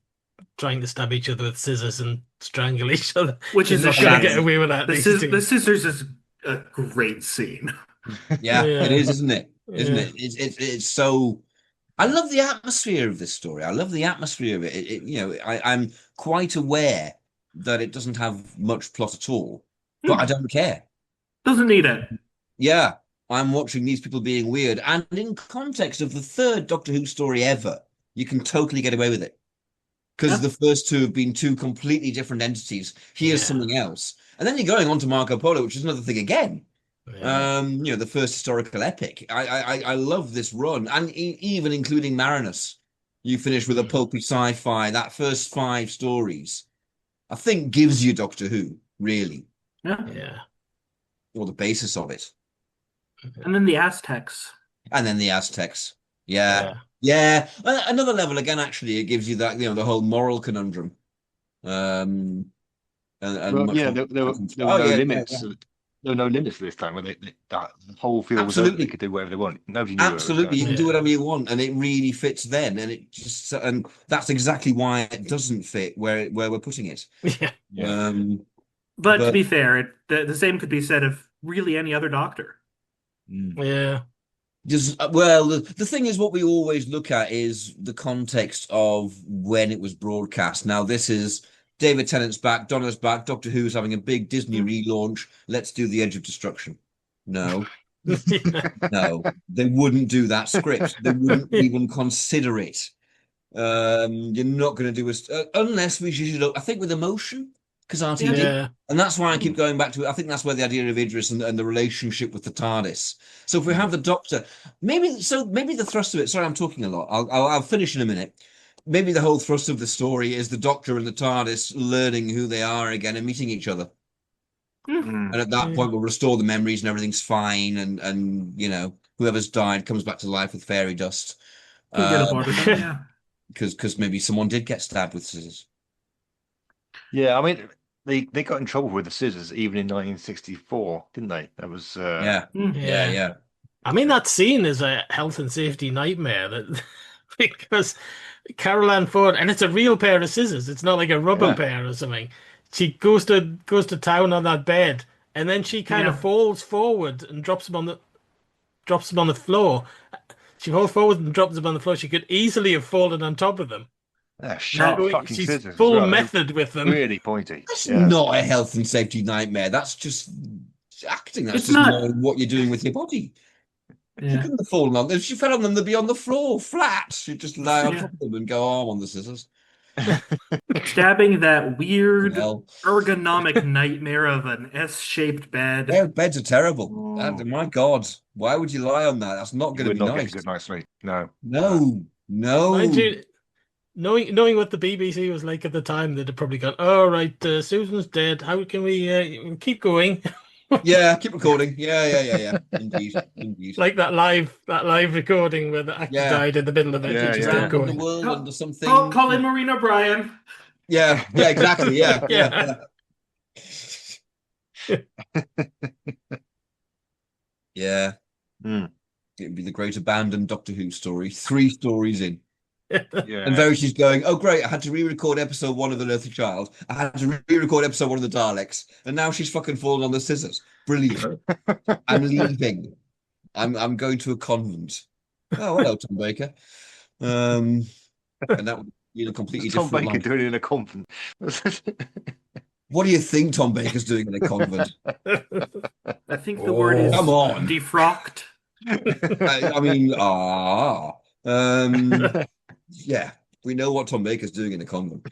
C: trying to stab each other with scissors and strangle each other.
E: Which is
C: not
E: a
C: going
E: shame.
C: to get away with that.
E: The scissors is a great scene.
A: Yeah, it is, isn't it? Isn't
C: Yeah.
A: it? It's so. I love the atmosphere of this story. I love the atmosphere of it. I'm quite aware that it doesn't have much plot at all, but I don't care.
E: Doesn't need it.
A: Yeah, I'm watching these people being weird, and in context of the third Doctor Who story ever, you can totally get away with it because the first two have been two completely different entities. Here's something else, and then you're going on to Marco Polo, which is another thing again.
C: Yeah.
A: The first historical epic. I love this run, and even including Marinus. You finish with a pulpy sci-fi. That first 5 stories, I think, gives you Doctor Who really,
C: Yeah.
A: or the basis of it.
E: And then the Aztecs.
A: And then the Aztecs. Yeah. Another level again. Actually, it gives you that the whole moral conundrum. And
B: there were no limits. There were no limits this time. When the whole field was open, they could do whatever they want. Nobody knew.
A: Absolutely, you can do whatever you want, and it really fits then. And that's exactly why it doesn't fit where we're putting it.
C: Yeah.
E: But to be fair, the same could be said of really any other Doctor.
C: Yeah.
A: The thing is, what we always look at is the context of when it was broadcast. Now, this is David Tennant's back, Donna's back, Doctor Who's having a big Disney relaunch. Let's do the Edge of Destruction. No. No, they wouldn't do that script. They wouldn't even consider it. You're not going to do unless we usually look, I think, with emotion, because RTD did. And that's why I keep going back to it. I think that's where the idea of Idris and the relationship with the TARDIS. So if we have the Doctor, maybe the thrust of it. Sorry, I'm talking a lot. I'll finish in a minute. Maybe the whole thrust of the story is the Doctor and the TARDIS learning who they are again and meeting each other. And at that point, we'll restore the memories and everything's fine. And whoever's died comes back to life with fairy dust. Because maybe someone did get stabbed with scissors.
B: Yeah, I mean, they got in trouble with the scissors even in 1964, didn't they? That was
A: yeah.
C: I mean, that scene is a health and safety nightmare because Carol Ann Ford, and it's a real pair of scissors. It's not like a rubber pair or something. She goes to town on that bed, and then she kind of falls forward and drops him on the floor. She falls forward and drops him on the floor. She could easily have fallen on top of them.
B: Sharp fucking
C: she's
B: scissors.
C: Full method with them.
B: Really pointy.
A: That's not a health and safety nightmare. That's just acting. That's just knowing what you're doing with your body. She couldn't have fallen on them. If she fell on them, they'd be on the floor, flat. She'd just lie on top of them and go, I'm on the scissors.
E: Stabbing that weird ergonomic nightmare of an S-shaped bed.
A: Yeah, beds are terrible. My God, why would you lie on that? That's not going to be nice.
B: Good night's sleep. No.
C: Mind you, knowing what the BBC was like at the time, they'd have probably gone, "Oh right, Susan's dead. How can we keep going?"
A: Yeah, keep recording. Yeah. Indeed.
C: Like that live recording where the actor died in the middle of it.
A: Around the world under something.
E: Call in Maureen O'Brien.
A: Yeah, exactly. Yeah,
C: Yeah.
A: yeah.
B: Mm,
A: It'd be the great abandoned Doctor Who story. 3 stories in. And
B: yeah.
A: Verity's going, oh, great. I had to re-record episode 1 of The Earthly Child. I had to re-record episode 1 of The Daleks. And now she's fucking fallen on the scissors. Brilliant. I'm leaving. I'm going to a convent. Oh, hello, Tom Baker. And that would be a completely
B: What's Tom
A: different
B: Baker
A: life.
B: doing in a convent?
A: What do you think Tom Baker's doing in a convent?
E: I think the word is
A: Come on.
E: defrocked.
A: I mean, yeah, we know what Tom Baker's doing in a convent.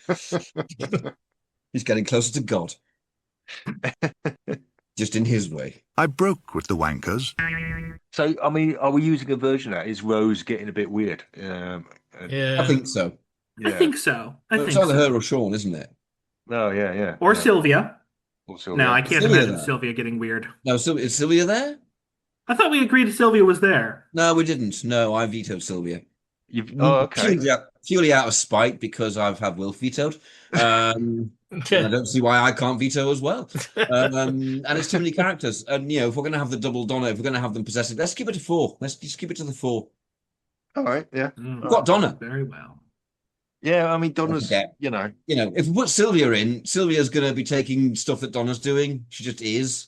A: He's getting closer to God, just in his way.
J: I broke with the wankers.
B: So, I mean, are we using a version of that? Is Rose getting a bit weird?
C: Yeah.
A: I think so.
E: I think so.
A: It's either her or Sean, isn't it?
B: Oh, yeah.
E: Or Sylvia.
B: Or Sylvia.
E: No, I can't
A: Sylvia
E: imagine
A: there.
E: Sylvia getting weird.
A: No, is Sylvia there?
E: I thought we agreed Sylvia was there.
A: No, we didn't. No, I vetoed Sylvia.
B: Oh, okay.
A: Purely out of spite because I've had Wilf vetoed. And I don't see why I can't veto as well. And it's too many characters. And if we're going to have the double Donna, if we're going to have them possessive, let's keep it to 4. Let's just keep it to the 4.
B: All right, yeah.
A: We've got Donna.
E: Very well.
B: Yeah, I mean, Donna's,
A: if we put Sylvia in, Sylvia's going to be taking stuff that Donna's doing. She just is,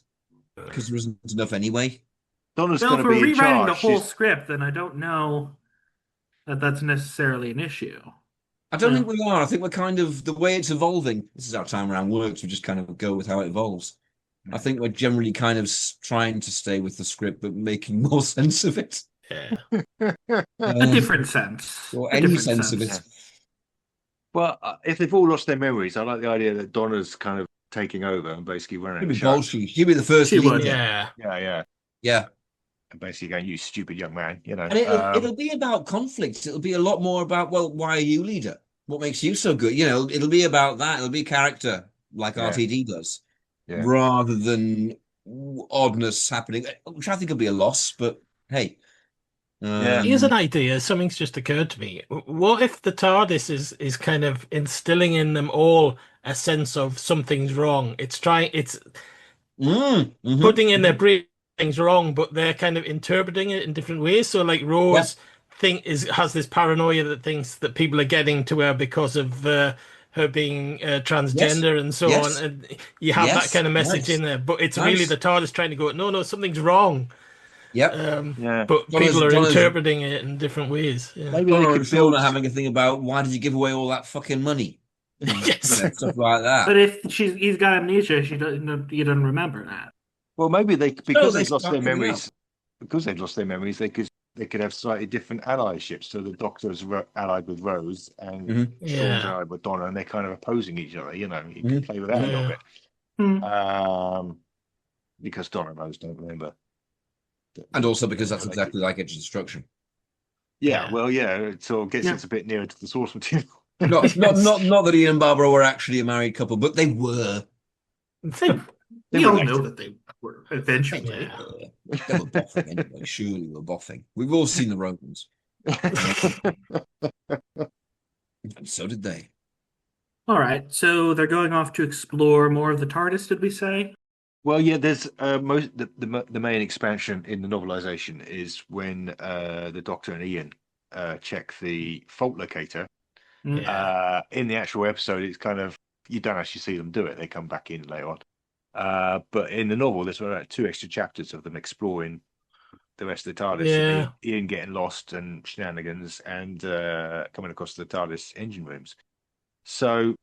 A: because there isn't enough anyway.
B: Donna's
E: Well,
B: going
E: if
B: to
E: we're
B: be in
E: rewriting
B: charge.
E: the whole script, then I don't know that that's necessarily an issue.
A: I don't think we are. I think we're kind of, the way it's evolving, this is how Time Around works, we just kind of go with how it evolves. I think we're generally kind of trying to stay with the script, but making more sense of it.
C: Yeah.
E: A different sense.
A: Or
E: A
A: any
E: different
A: sense of it.
B: Well, if they've all lost their memories, I like the idea that Donna's kind of taking over and basically running the show.
A: She'd be the first
E: She
A: leader.
E: would.
B: Yeah. And basically going, you stupid young man,
A: And it'll be about conflict. It'll be a lot more about, well, why are you leader? What makes you so good? It'll be about that. It'll be character like RTD does, rather than oddness happening, which I think will be a loss. But hey,
C: here's an idea. Something's just occurred to me. What if the TARDIS is kind of instilling in them all a sense of something's wrong? It's putting in their brain things wrong, but they're kind of interpreting it in different ways. So, like Rose has this paranoia that thinks that people are getting to her because of her being transgender and so on. And you have that kind of message in there, but it's really the TARDIS trying to go, no, something's wrong. But people are interpreting it in different ways.
A: Maybe they could feel having a thing about why did you give away all that fucking money? Stuff like that.
E: But if he's got amnesia, you don't remember that.
B: Well, maybe because they've lost their memories. Because they've lost their memories, they could have slightly different allyships. So the Doctor's allied with Rose, and Sean's allied with Donna, and they're kind of opposing each other. You can play with that a little bit. Because Donna and Rose don't remember.
A: And also because that's exactly like Edge of Destruction.
B: It sort of gets us a bit nearer to the source material.
A: not that Ian and Barbara were actually a married couple, but they were.
E: We all know that they were eventually.
A: They were boffing anyway. Surely we were boffing. We've all seen the Romans. And so did they.
E: All right, so they're going off to explore more of the TARDIS, did we say?
B: Well, yeah. There's the main expansion in the novelization is when the Doctor and Ian check the fault locator. In the actual episode, it's kind of you don't actually see them do it; they come back in later on. But in the novel, there's about 2 extra chapters of them exploring the rest of the TARDIS. Ian getting lost and shenanigans, and coming across the TARDIS engine rooms. So,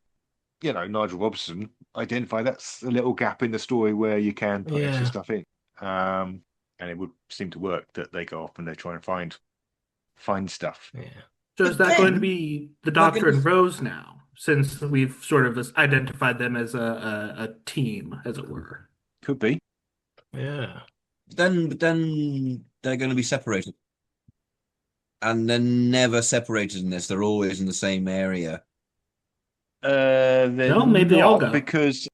B: Nigel Robson identified that's a little gap in the story where you can put extra stuff in. And it would seem to work that they go off and they try and find stuff.
C: Yeah.
E: So is that going to be the Doctor and Rose now, since we've sort of identified them as a team, as it were?
B: Could be.
C: Yeah.
A: Then they're going to be separated. And they're never separated in this. They're always in the same area.
E: Maybe they all go.
B: Because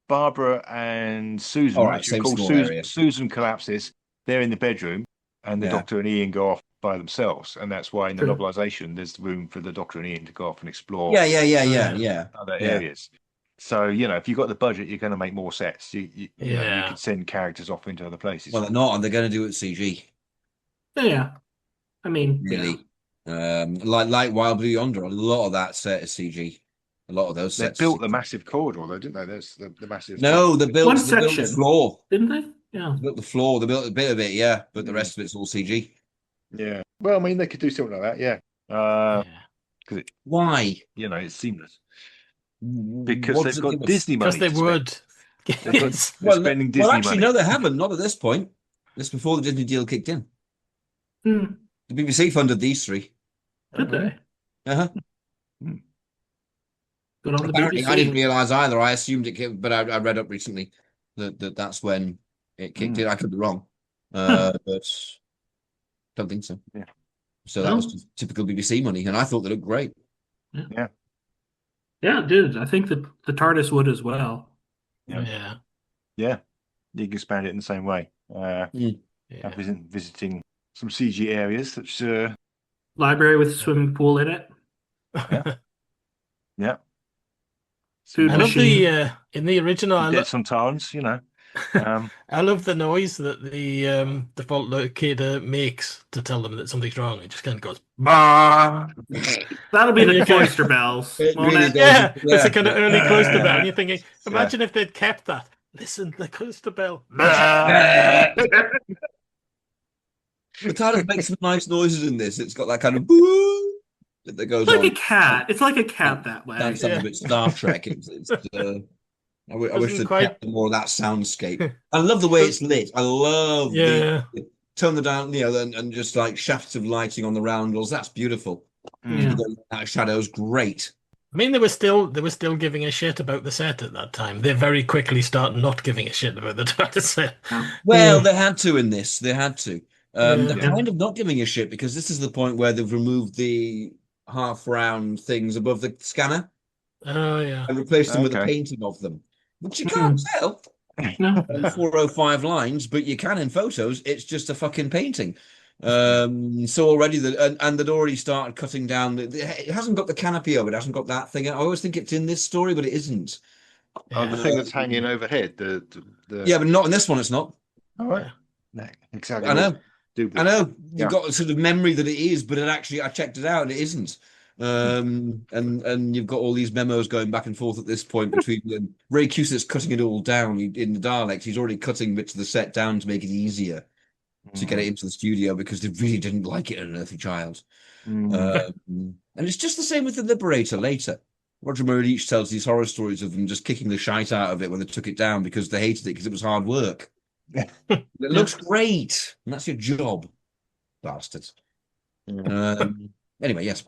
B: Barbara and Susan,
A: All right, same small area.
B: Susan collapses. They're in the bedroom, and the Doctor and Ian go off by themselves, and that's why in the
E: True.
B: novelization there's room for the Doctor and Ian to go off and explore
A: Yeah.
B: other areas. So if you've got the budget, you're going to make more sets. You
C: Yeah.
B: could send characters off into other places.
A: Well, they're not, and they're going to do it CG.
E: Yeah. I mean,
A: Really. Like Wild Blue Yonder, a lot of that set is CG. A lot of those
B: They
A: sets.
B: built the massive corridor, though, didn't they? There's the massive.
A: No, they built
E: One
A: they built the
E: section.
A: floor.
E: didn't they? Yeah.
A: They built the floor. They built a bit of it, yeah, but the rest of it's all CG.
B: Yeah. Well, I mean, they could do something like that, yeah. Because
A: Why?
B: it's seamless. Because
A: What
B: they've
A: does it
B: got
A: give us?
B: Disney money.
C: Because they would.
B: They're spending Disney
A: Well, actually,
B: money.
A: no, they haven't. Not at this point. This is before the Disney deal kicked in.
E: Hmm.
A: The BBC funded these three.
E: Did they?
A: Uh-huh.
E: Good on the
A: Apparently,
E: BBC.
A: I didn't realize either. I assumed it came, but I read up recently that's when it kicked in. I could be wrong, but don't think so.
B: Yeah.
A: So that was just typical BBC money, and I thought they looked great.
E: Yeah, it did. I think that the TARDIS would as well.
C: Yeah.
B: Yeah. You can expand it in the same way. Visiting some CG areas such
E: Library with a swimming pool in it.
B: yeah.
E: Food
C: I love
E: machine.
C: in the original.
B: Sometimes,
C: I love the noise that the default locator makes to tell them that something's wrong. It just kind of goes, bah!
E: That'll be
C: And
E: the
C: you can-
E: cloister bells.
A: It
E: won't
A: really
E: it?
A: does.
C: It's a kind of early cloister bell. And you're thinking,
B: Yeah.
C: imagine if they'd kept that. Listen, the cloister bell.
A: The TARDIS makes some nice noises in this. It's got that kind of boo that goes
E: It's like
A: on.
E: a cat. It's like a cat that way.
A: That sounds a bit Star Trek. I wish they'd kept more of that soundscape. I love the way it's lit. I love the turn the down, and just like shafts of lighting on the roundels. That's beautiful.
E: Yeah.
A: That shadow's great.
C: I mean, they were still giving a shit about the set at that time. They very quickly start not giving a shit about the TARDIS set.
A: Well, they had to in this. They had to. They're
C: Yeah.
A: kind of not giving a shit because this is the point where they've removed the half-round things above the scanner
C: Oh yeah.
A: and replaced them with a painting of them, which you can't tell.
E: No.
A: 405 lines, but you can in photos. It's just a fucking painting. So already and they'd already started cutting down. It hasn't got the canopy over. It hasn't got that thing. I always think it's in this story, but it isn't.
B: Oh, the thing that's hanging overhead. The
A: Yeah, but not in this one. It's not.
B: All right. No, exactly.
A: I know.
B: Doable.
A: I know. You've
B: Yeah.
A: got a sort of memory that it is, but I checked it out and it isn't. And you've got all these memos going back and forth at this point between Ray Cusick's cutting it all down in the Daleks. He's already cutting bits of the set down to make it easier to get it into the studio because they really didn't like it in An Earthly Child. And it's just the same with the Liberator later. Roger Murray tells these horror stories of them just kicking the shite out of it when they took it down because they hated it because it was hard work. It looks great, and that's your job, bastards. Anyway, yes.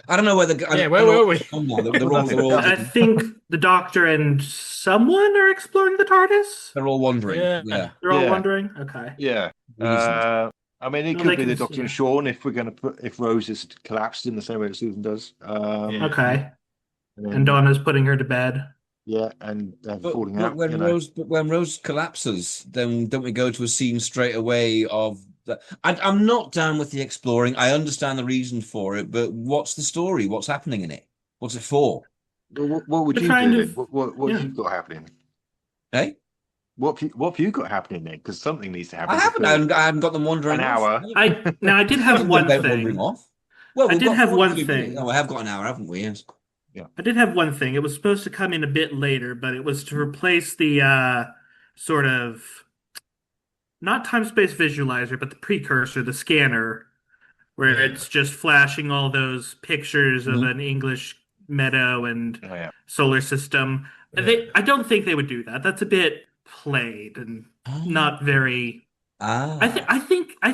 A: I don't know whether.
C: Yeah, where were we?
A: They're all,
E: I think the Doctor and someone are exploring the TARDIS.
A: they're all wandering. Yeah.
E: They're all wondering. Okay.
B: Yeah. I mean, it
E: No,
B: could
E: they
B: be
E: can
B: the Doctor and Sean if we're going to if Rose is collapsed in the same way that Susan does.
E: Okay. And Donna's putting her to bed.
B: Yeah, and falling
A: But
B: out.
A: when Rose collapses, then don't we go to a scene straight away of that? I'm not down with the exploring. I understand the reason for it, but what's the story? What's happening in it? What's it for?
B: What would
E: The
B: you
E: kind
B: do?
E: of-
B: Then? What
E: yeah.
B: have you got happening?
A: Hey,
B: What have you got happening then? Because something needs to happen.
A: I haven't got them wandering
B: An
A: off.
B: hour.
E: I did have one
A: Wandering
E: thing.
A: off. Well,
E: I
A: we've
E: did
A: got
E: have one
A: 42
E: thing.
A: minutes. Oh, I have got an hour, haven't we? Yes.
E: I did have one thing. It was supposed to come in a bit later, but it was to replace the sort of not time-space visualizer, but the precursor, the scanner, where it's just flashing all those pictures of an English meadow and solar system. I don't think they would do that. That's a bit played and not very. I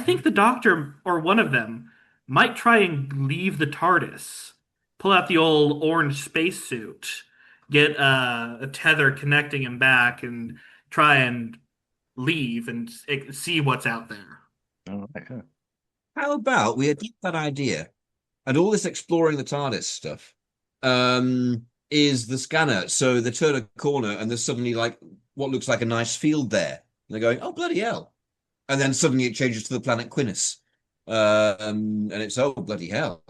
E: think the Doctor or one of them might try and leave the TARDIS. Pull out the old orange spacesuit, get a tether connecting him back, and try and leave and see what's out there.
A: How about we adopt that idea and all this exploring the TARDIS stuff is the scanner. So they turn a corner and there's suddenly like what looks like a nice field there. And they're going, oh, bloody hell. and then suddenly it changes to the planet Quinnis, and it's oh bloody hell,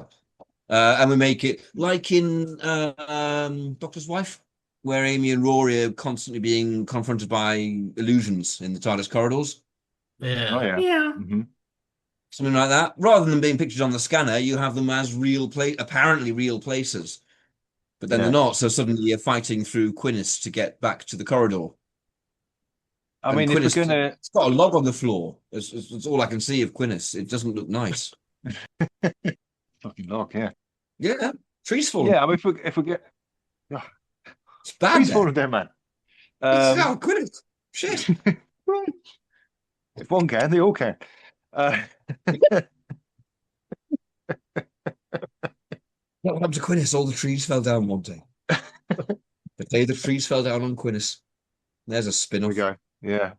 A: and we make it like in Doctor's Wife, where Amy and Rory are constantly being confronted by illusions in the TARDIS corridors.
C: Yeah.
B: Oh yeah.
E: Yeah.
B: Mm-hmm.
A: Something like that. Rather than being pictured on the scanner, you have them as apparently real places, but then
B: Yeah.
A: they're not. So suddenly you're fighting through Quinnis to get back to the corridor.
B: I
A: And
B: mean, if we're
A: Quinnis,
B: gonna
A: it's got a log on the floor. It's all I can see of Quinnis. It doesn't look nice.
B: fucking log, yeah.
A: Yeah, trees falling.
B: Yeah, I mean, if we get
A: It's bad
B: trees
A: there.
B: falling down, man.
A: Quinnis. Shit.
B: If one can, they all can.
A: What happened to Quinnis? All the trees fell down one day. The day the trees fell down on Quinnis. There's a
B: There
A: spin-off.
B: we go. Yeah.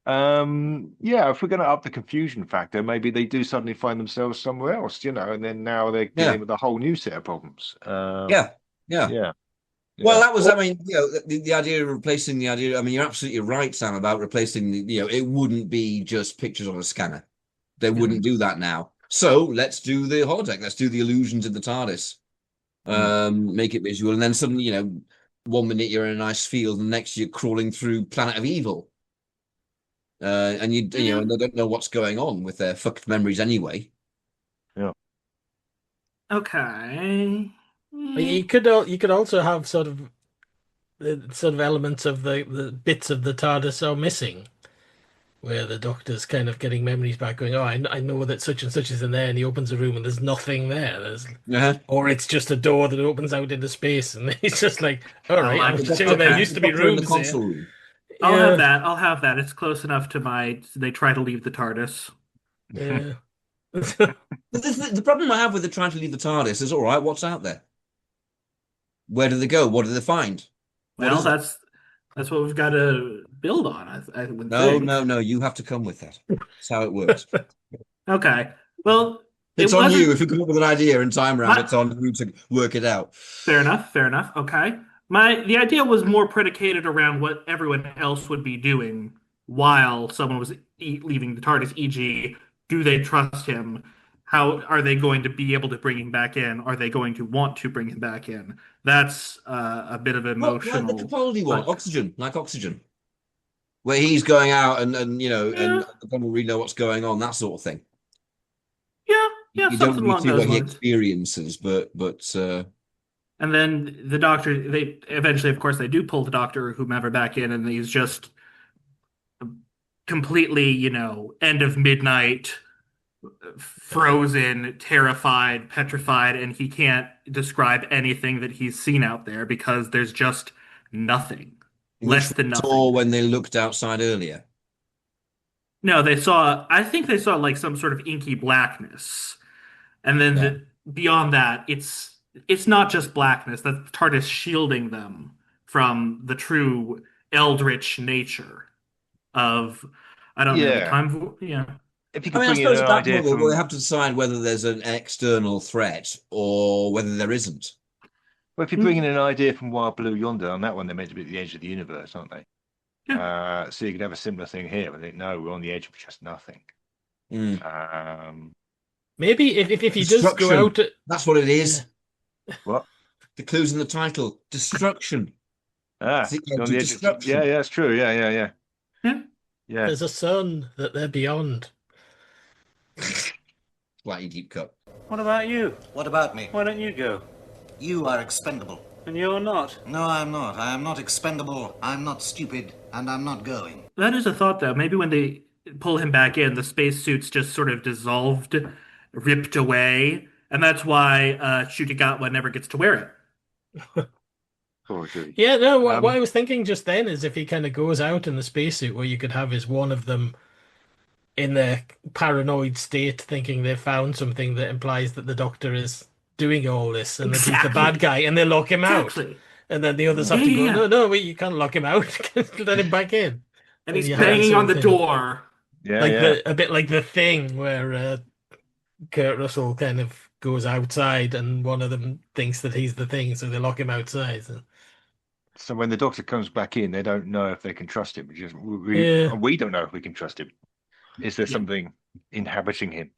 B: Yeah, if we're going to up the confusion factor, maybe they do suddenly find themselves somewhere else, and then now they're dealing with a whole new set of problems.
A: Yeah.
B: Yeah.
A: Well, that was, I mean, the idea of replacing the idea. I mean, you're absolutely right, Sam, about replacing it wouldn't be just pictures on a scanner. They wouldn't do that now. So let's do the holodeck. Let's do the illusions in the TARDIS. Make it visual. And then suddenly, 1 minute you're in a nice field, and the next you're crawling through Planet of Evil. And and they don't know what's going on with their fucked memories anyway.
B: Yeah.
E: Okay.
C: But you could also have sort of elements of the bits of the TARDIS are missing, where the Doctor's kind of getting memories back, going, "Oh, I know that such and such is in there," and he opens a room and there's nothing there. Or it's just a door that opens out into space, and he's just like, "All right, I'm assuming there used to be rooms here."
E: I'll have that. It's close enough to they try to leave the TARDIS.
C: Yeah.
A: The problem I have with the trying to leave the TARDIS is, all right, what's out there? Where do they go? What do they find?
E: Well, that's what we've got to build on. I would think.
A: No. You have to come with that. That's how it works.
E: Okay. Well,
A: it's on you. If you come up with an idea in time round, it's on you to work it out.
E: Fair enough. Okay. The idea was more predicated around what everyone else would be doing while someone was leaving the TARDIS, e.g., do they trust him? How are they going to be able to bring him back in? Are they going to want to bring him back in? That's a bit of emotional.
A: Like the Capaldi one, Oxygen, where he's going out and and don't really know what's going on, that sort of thing.
E: Yeah,
A: you
E: something
A: don't
E: along
A: see
E: those
A: what he
E: lines.
A: experiences, but
E: And then the Doctor, they eventually, of course, they do pull the Doctor or whomever back in, and he's just completely, end of midnight, frozen, terrified, petrified, and he can't describe anything that he's seen out there because there's just nothing. Less than nothing.
A: Or when they looked outside earlier.
E: No, I think they saw like some sort of inky blackness. And then beyond that, it's not just blackness. The TARDIS shielding them from the true eldritch nature of, I don't know, the time. Yeah.
B: If you could bring in an idea from...
A: we'll have to decide whether there's an external threat or whether there isn't.
B: Well, if you bring in an idea from Wild Blue Yonder, on that one, they're meant to be at the edge of the universe, aren't they? Yeah. So you could have a similar thing here. I think, no, we're on the edge of just nothing.
C: Maybe if he does go out...
A: That's what it is.
B: What?
A: The clue's in the title. Destruction.
B: On the edge of... Yeah, that's true. Yeah.
C: There's a sun that they're beyond.
A: Slightly deep cut.
K: What about you?
L: What about me?
K: Why don't you go?
L: You are expendable.
K: And you're not?
L: No, I'm not. I am not expendable. I'm not stupid. And I'm not going.
E: That is a thought, though. Maybe when they pull him back in, the spacesuit's just sort of dissolved, ripped away. And that's why Shutigatwa never gets to wear it.
C: Yeah, no, what I was thinking just then is if he kind of goes out in the spacesuit, what you could have is one of them in their paranoid state thinking they've found something that implies that the Doctor is doing all this and that he's the bad guy, and they lock him out. And then the others have to go, no, wait, you can't lock him out. Let him back in.
E: And he's banging on the door.
C: A bit like The Thing, where Kurt Russell kind of goes outside and one of them thinks that he's the Thing, so they lock him outside.
B: So when the Doctor comes back in, they don't know if they can trust him. We don't know if we can trust him. Is there something inhabiting him?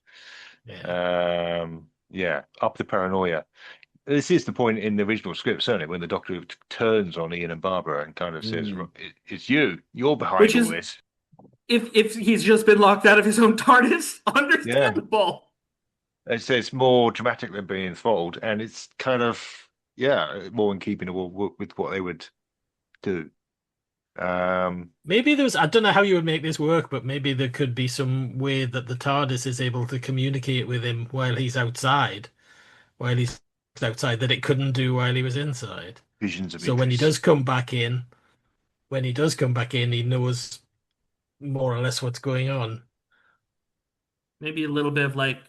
C: Yeah.
B: Up the paranoia. This is the point in the original script, certainly, when the Doctor turns on Ian and Barbara and kind of says, "It's you. You're behind
E: Which
B: all
E: is,
B: this."
E: if he's just been locked out of his own TARDIS, understandable.
B: It's more dramatic than being throttled, and it's kind of more in keeping with what they would do.
C: Maybe I don't know how you would make this work, but maybe there could be some way that the TARDIS is able to communicate with him while he's outside, that it couldn't do while he was inside.
B: Visions of
C: So when he does come back in, he knows more or less what's going on.
E: Maybe a little bit of like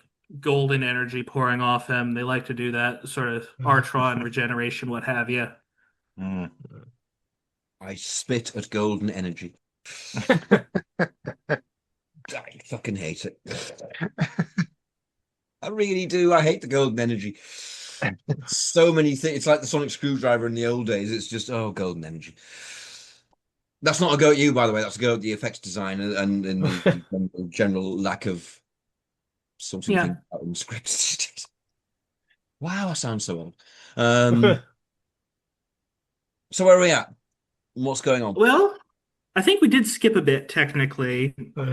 E: golden energy pouring off him. They like to do that sort of Artron regeneration, what have you.
A: I spit at golden energy. I fucking hate it. I really do. I hate the golden energy. So many things. It's like the sonic screwdriver in the old days. It's just, golden energy. That's not a go at you, by the way. That's a go at the effects design and the general lack of something in scripts. Wow, I sound so old. So where are we at? What's going on?
E: Well, I think we did skip a bit technically. With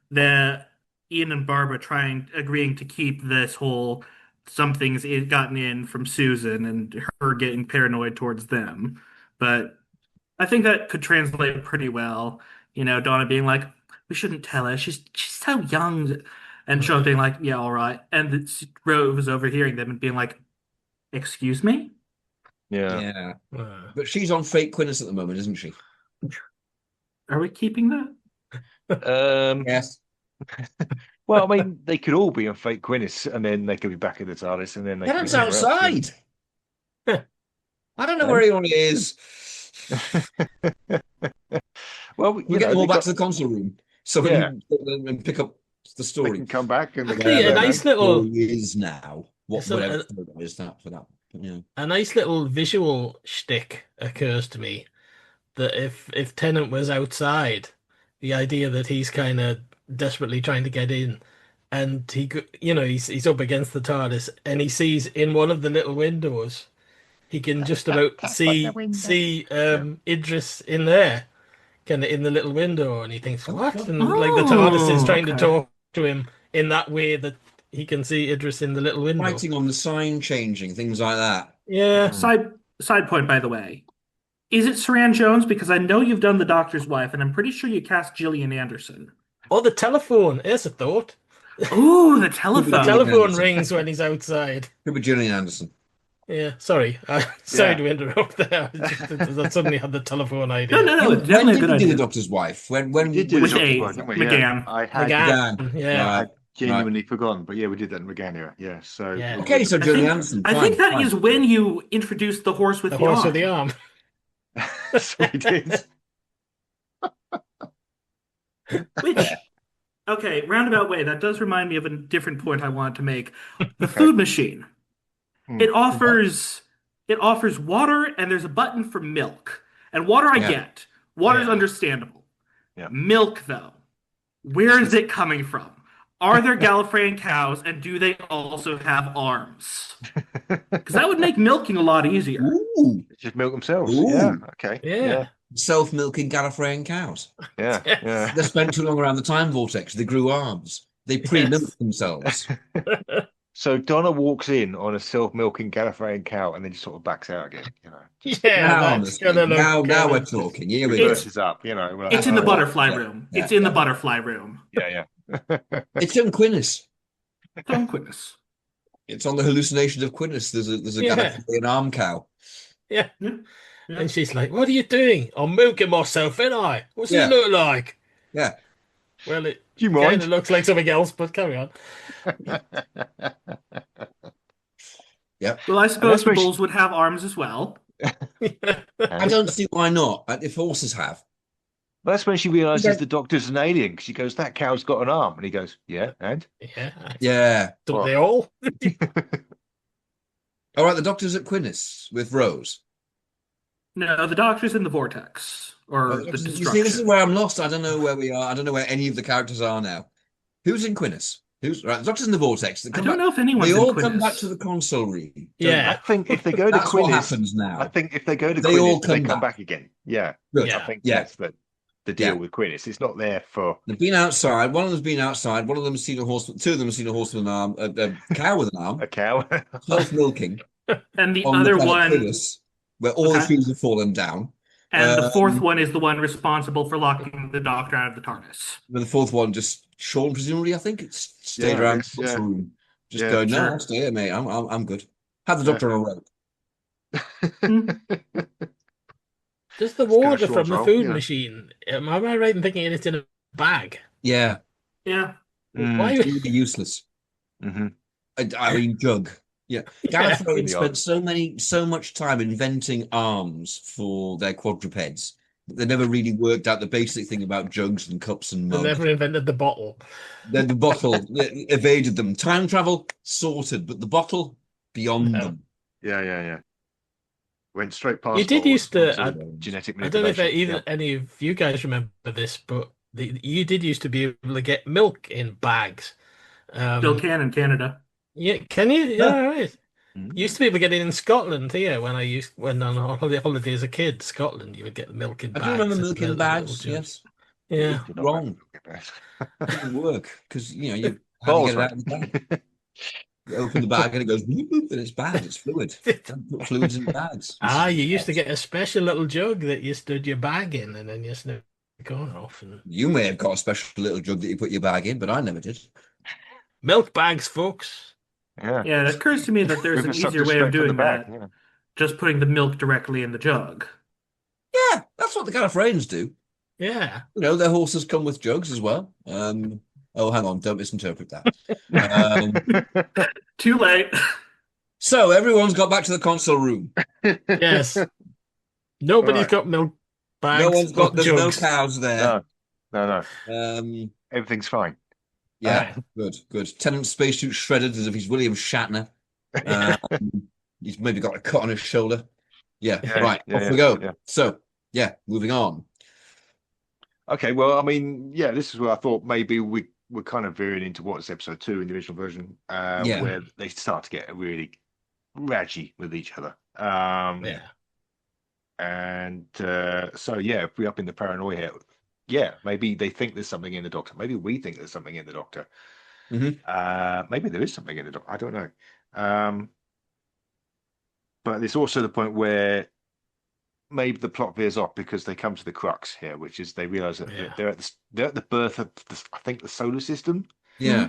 E: the Ian and Barbara agreeing to keep this whole something's gotten in from Susan and her getting paranoid towards them. But I think that could translate pretty well. Donna being like, we shouldn't tell her. She's so young. And Charlotte being like, yeah, all right. And Rose was overhearing them and being like, excuse me?
A: Yeah. But she's on fake Quinnis at the moment, isn't she?
E: Are we keeping that?
A: Yes.
B: Well, I mean, they could all be on fake Quinnis, and then they could be back in the TARDIS, and then they
A: Get outside. I don't know where anyone is.
B: Well,
A: we'll get them all back to the console room so we can pick up the story.
B: They can come back and
C: a nice little
A: is now. Whatever is that for that?
C: A nice little visual shtick occurs to me that if Tennant was outside, the idea that he's kind of desperately trying to get in, and he's up against the TARDIS, and he sees in one of the little windows, he can just about see Idris in there, kind of in the little window, and he thinks, what? And like the TARDIS is trying to talk to him in that way that he can see Idris in the little window.
A: Writing on the sign changing, things like that.
C: Yeah.
E: Side point, by the way. Is it Saran Jones? Because I know you've done The Doctor's Wife, and I'm pretty sure you cast Gillian Anderson.
C: Oh, the telephone. There's a thought.
E: Oh, the telephone.
C: The telephone rings when he's outside.
A: Could be Gillian Anderson.
C: Yeah, sorry. Sorry to interrupt there. I suddenly had the telephone idea.
E: No, it's definitely a good idea.
A: The Doctor's Wife? When
B: we did do
E: with
B: the Doctor's Wife, didn't we?
E: McGann.
C: McGann. Yeah.
B: I genuinely forgotten, but yeah, we did that in McGann. Yeah. So
A: okay, so Gillian Anderson.
E: I think that is when you introduced the horse with the
C: horse
E: arm.
C: with the arm.
B: So we did.
E: Which, okay, roundabout way, that does remind me of a different point I wanted to make. The food machine. It offers water, and there's a button for milk. And water I get. Water's understandable.
B: Yeah.
E: Milk, though. Where is it coming from? Are there Gallifreyan cows, and do they also have arms? Because that would make milking a lot easier.
A: Ooh.
B: Just milk themselves.
A: Ooh.
B: Yeah. Okay.
C: Yeah.
A: Self-milking Gallifreyan cows.
B: Yeah.
A: They spent too long around the time vortex. They grew arms. They pre-milked themselves.
B: So Donna walks in on a self-milking Gallifreyan cow and then just sort of backs out again.
C: Yeah,
A: now we're talking. Here we go.
B: Verses up.
E: It's in the butterfly room. It's in the butterfly room.
B: Yeah.
A: It's in Quinnis.
E: It's on Quinnis.
A: It's on the hallucinations of Quinnis. There's a Gallifreyan arm cow.
C: Yeah. And she's like, "What are you doing? I'm milking myself, ain't I? What's it look like?"
A: Yeah.
C: Well, it
B: do you mind?
C: Kind of looks like something else, but carry on.
A: Yeah.
E: Well, I suppose the bulls would have arms as well.
A: I don't see why not. If horses have.
B: Well, that's when she realizes the Doctor's an alien, because she goes, "That cow's got an arm," and he goes, "Yeah, and
A: yeah,
C: don't they all?"
A: All right, the Doctor's at Quinnis with Rose.
E: No, the Doctor's in the vortex. or the
A: You see, this is
E: destruction.
A: where I'm lost. I don't know where we are. I don't know where any of the characters are now. Who's in Quinnis? Who's right? The Doctor's in the vortex.
E: I don't know if anyone's
A: They
E: in
A: all come back
E: Quinnis.
A: to the console room.
C: Yeah.
B: I think if they go to
A: That's what
B: Quinnis,
A: happens now.
B: I think if they go to
A: They all
B: Quinnis, they
A: come
B: come
A: back.
B: back again. Yeah.
A: Good.
C: Yeah.
B: I think
A: Yeah.
B: that's the deal
A: Yeah.
B: with Quinnis. It's not there for
A: They've been outside. One of them's been outside. One of them's seen a horse. Two of them have seen a horse with an arm, a cow with an arm,
B: a cow.
A: self-milking
E: And the
A: on
E: other
A: the planet
E: one,
A: Quinnis, where all the
E: Okay.
A: trees have fallen down.
E: and the fourth one is the one responsible for locking the Doctor out of the TARDIS.
A: And the fourth one, just Sean, presumably, I think, it's stayed
B: Yeah,
A: around
B: yes,
A: the console
B: yeah.
A: room. Just
B: Yeah,
A: going, no,
E: sure.
A: I'll stay here, mate. I'm good. Have the Doctor on a rope.
C: Does the
B: It's kinda
C: water
B: short
C: from the
B: roll,
C: food
B: you know.
C: machine, am I right in thinking it's in a bag?
A: Yeah,
E: Yeah.
C: Why?
A: it's really useless.
B: Mm-hmm.
A: I mean, jug. Yeah,
C: Yeah.
A: Gallifreyan
B: Really odd.
A: spent so much time inventing arms for their quadrupeds. They never really worked out the basic thing about jugs and cups and
C: They
A: mugs.
C: never invented the bottle.
A: Then the bottle evaded them. Time travel sorted, but the bottle beyond
C: No.
A: them.
B: Yeah. Went straight past.
C: You did
B: all
C: used to.
B: genetic
C: I don't know if
B: manipulation.
C: any of you guys remember this, but you did used to be able to get milk in bags.
E: Still can in Canada.
C: Yeah, can you? Yeah, right.
B: Mm.
C: Used to be able to get it in Scotland here when on holiday as a kid, Scotland, you would get the milk in
A: I
C: bags.
A: do remember
C: and
A: milk in
C: little
A: bags.
C: jugs.
A: Yes,
C: Yeah.
A: wrong. It didn't work because you
B: Balls,
A: how do you get it out of the bag? You open the bag and it goes whoop, whoop, and it's bad. It's fluid. Don't put fluids in bags.
C: You used to get a special little jug that you stood your bag in, and then you snip the corner off. And
A: You may have got a special little jug that you put your bag in, but I never did.
C: milk bags, folks.
B: Yeah.
E: Yeah, it occurs to me that there's
B: We've
E: an
B: been sucked
E: easier way
B: straight
E: of
B: from the
E: doing
B: bag,
E: that.
B: yeah.
E: Just putting the milk directly in the jug.
A: Yeah, that's what the Gallifreyans do.
C: Yeah.
A: Their horses come with jugs as well. Oh, hang on, don't misinterpret that.
E: Too late.
A: So everyone's got back to the console room.
C: Yes. Nobody's
B: Alright.
C: got milk bags.
A: No one's got.
C: or
A: There's no
C: jugs.
A: cows there.
B: No.
A: Um,
B: Everything's fine.
A: yeah, good. Tennant's spacesuit shredded as if he's William Shatner. He's maybe got a cut on his shoulder. Yeah, right. Off we go.
B: yeah.
A: So, yeah, moving on.
B: Okay, well, I mean, yeah, this is where I thought maybe we're kind of veering into what's episode 2 in the original version, where they start to get really raggy with each other.
C: Yeah.
B: And so, yeah, if we're up in the paranoia here, yeah, maybe they think there's something in the Doctor. Maybe we think there's something in the Doctor. Maybe there is something in the Doctor. I don't know. But there's also the point where maybe the plot veers off because they come to the crux here, which is they realize that they're at the birth of I think the solar system.
A: Yeah.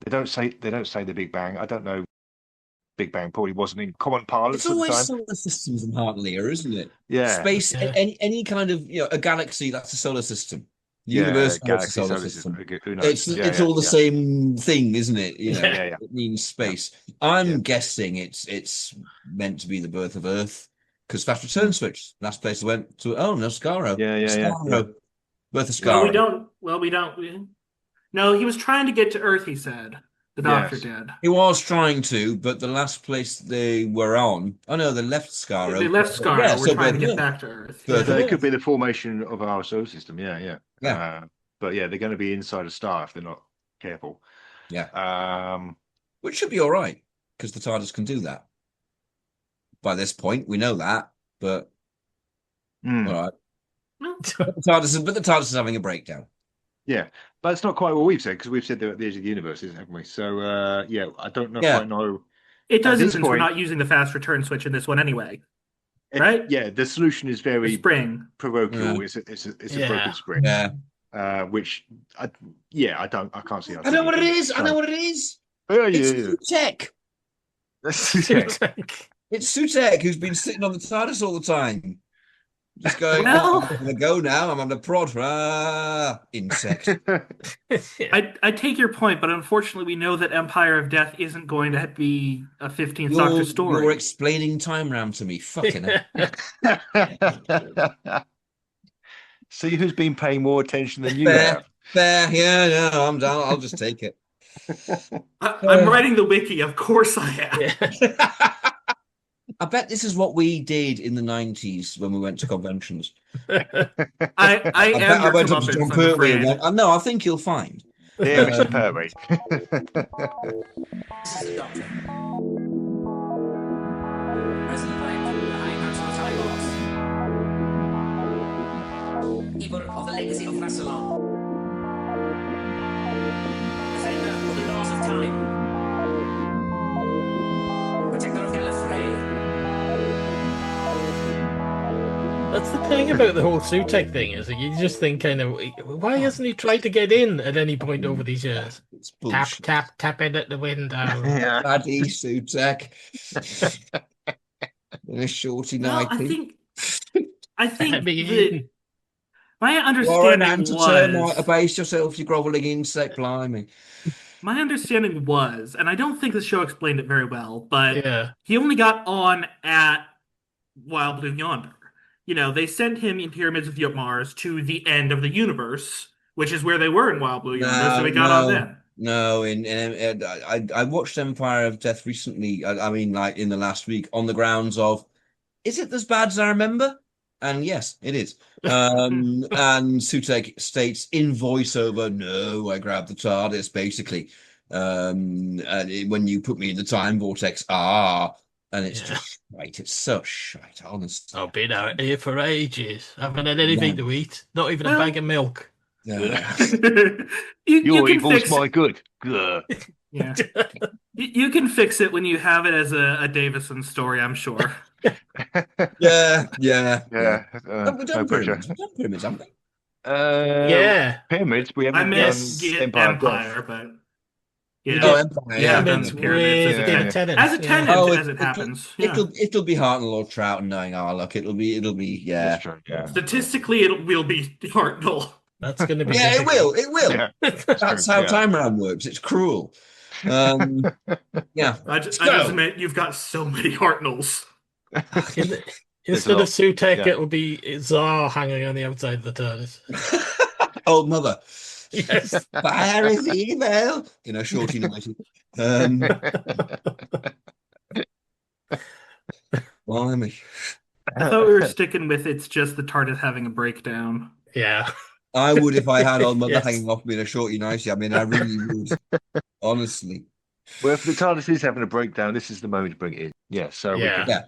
B: They don't say the Big Bang. I don't know. Big Bang probably wasn't in common parlance
A: It's
B: at the
A: always
B: time.
A: solar systems and Hartnell, isn't it?
B: Yeah.
A: Space,
C: Yeah.
A: any kind of a galaxy, that's a solar system.
B: Yeah,
A: Universe, that's a
B: galaxy,
A: solar
B: solar
A: system.
B: system. Who knows?
A: It's all the same thing, isn't it?
B: Yeah.
A: It means space. I'm guessing it's meant to be the birth of Earth because fast return switch. Last place I went to. Oh no, Skaro.
B: Yeah.
A: Skaro. Birth of
E: Well,
A: Skaro.
E: we don't. No, he was trying to get to Earth, he said. The Doctor did.
A: He was trying to, but the last place they were on. Oh no, they left Skaro.
E: They left Skaro.
A: Yeah,
E: We're
A: so
E: trying to
A: birth
E: get
A: of
E: back to Earth.
A: Birth
B: So
A: of
B: it
A: Earth.
B: could be the formation of our solar system. Yeah.
A: Yeah.
B: But yeah, they're going to be inside a star if they're not careful.
A: Yeah. Which should be all right because the TARDIS can do that. By this point, we know that, but all right. But the TARDIS is having a breakdown.
B: Yeah, but it's not quite what we've said because we've said they're at the edge of the universe, haven't we? So yeah, I don't quite know.
E: It doesn't
B: this
E: since we're
B: point-
E: not using the fast return switch in this one anyway. Right?
B: Yeah, the solution is very
E: Spring.
B: parochial.
A: Yeah.
B: It's a broken spring.
A: Yeah.
B: Which I can't see.
A: I know what it is. I know what it is.
B: Yeah.
A: It's Sutek. It's Sutek who's been sitting on the TARDIS all the time. Just going,
E: Well-
A: I'm going to go now. I'm on the prod. Insect.
E: I take your point, but unfortunately, we know that Empire of Death isn't going to be a 15th Doctor story.
A: You're explaining time ram to me. Fucking hell.
B: See who's been paying more attention than you
A: Fair.
B: have.
A: Fair. Yeah, no, I'm down. I'll just take it.
E: I'm writing the wiki. Of course I am.
A: I bet this is what we did in the 90s when we went to conventions.
E: I am
A: I
E: your
A: went up to John
E: comeuppance, I'm
A: Pertwee and
E: afraid.
A: went, oh, no, I think you'll find.
B: Dear Mr. Pertwee.
K: This is the Doctor. Present-elect, the High Council of Time Lords. Keeper of the legacy of Rassilon. Defender of the laws of time. Protector of Gallifrey.
C: That's the thing about the whole Sutek thing, is that you just think kind of, why hasn't he tried to get in at any point over these years? Tap in at the window.
A: Bloody Sutek. In a shorty
E: Well,
A: nightie.
E: I think
C: You're
E: my
A: You're an
E: understanding
A: anti-termite,
E: was
A: abase yourself, you groveling insect, blimey.
E: my understanding was, and I don't think the show explained it very well, but
C: Yeah.
E: he only got on at Wild Blue Yonder. You know, they sent him in Pyramids of Mars to the end of the universe, which is where they were in Wild Blue Yonder, so he got on then.
A: No, I watched Empire of Death recently. I mean, like in the last week, on the grounds of, is it as bad as I remember? And yes, it is. And Sutek states in voiceover, "No, I grabbed the TARDIS." Basically, when you put me in the time vortex, and it's just right. It's so shite, honestly.
C: I've been out here for ages. I haven't had anything to eat, not even a bag of milk.
E: You
B: Your
E: can
B: evil's
E: fix
B: my
E: it.
B: good.
E: Yeah. You can fix it when you have it as a Davison story, I'm sure.
A: Yeah.
B: No
A: We've done
B: pressure.
A: pyramids. We've done pyramids, haven't we?
C: Yeah.
B: Pyramids. We
E: I
B: haven't
E: meant
B: done Empire.
E: but
C: You
E: yeah,
A: Oh, Empire.
E: you have done
C: Pyramids
E: the pyramids
C: with
E: as a
C: David
E: tenant.
C: Tennant.
E: As a tenant,
A: Oh,
E: as it happens. Yeah.
A: It'll be Hartnell or Trout knowing, look, it'll be yeah.
B: That's true. Yeah.
E: Statistically, it will be Hartnell.
C: That's going to be
A: Yeah,
C: difficult.
A: it will.
B: Yeah.
A: That's how time round works. It's cruel. Yeah.
E: I just admit you've got so many Hartnells.
C: Instead of Sutek,
B: Yeah.
C: it'll be Tsar hanging on the outside of the TARDIS.
A: Old mother.
C: Yes.
A: Fire is evil. Shorty nighty. Blimey.
E: I thought we were sticking with it's just the TARDIS having a breakdown.
C: Yeah.
A: I would if I had old mother
C: Yes.
A: hanging off me in a shorty nighty. I mean, I really would. Honestly.
B: Well, if the TARDIS is having a breakdown, this is the moment to bring it in. Yeah, so we
C: Yeah.
B: can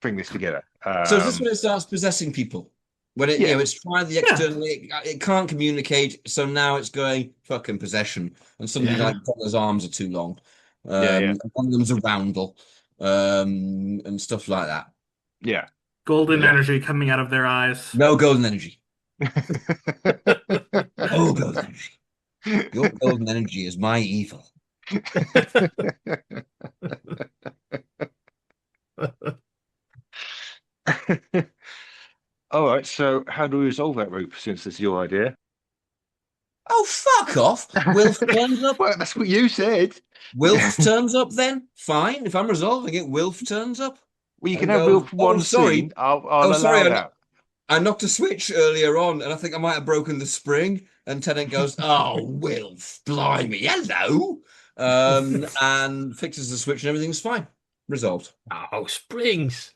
B: bring this together.
A: So is this when it starts possessing people? When it,
B: Yeah.
A: it's tried the external, it can't communicate, so now it's going fucking possession, and something like Connor's arms are too long. And one of them's a roundel, and stuff like that.
B: Yeah.
E: Golden energy coming out of their eyes.
A: No golden energy. Oh, golden energy. Your golden energy is my evil.
B: All right, so how do we resolve that, Roop, since it's your idea?
A: Oh, fuck off. Wilf turns up.
B: Well, that's what you said.
A: Wilf turns up then? Fine. If I'm resolving it, Wilf turns up.
B: Well, you
A: And
B: can have
A: go,
B: Wilf one
A: sorry.
B: scene. I'll allow
A: sorry,
B: that.
A: I knocked a switch earlier on, and I think I might have broken the spring. And Tennant goes, "Oh, Wilf, blimey, hello," and fixes the switch, and everything's fine. Resolved.
C: Oh, springs.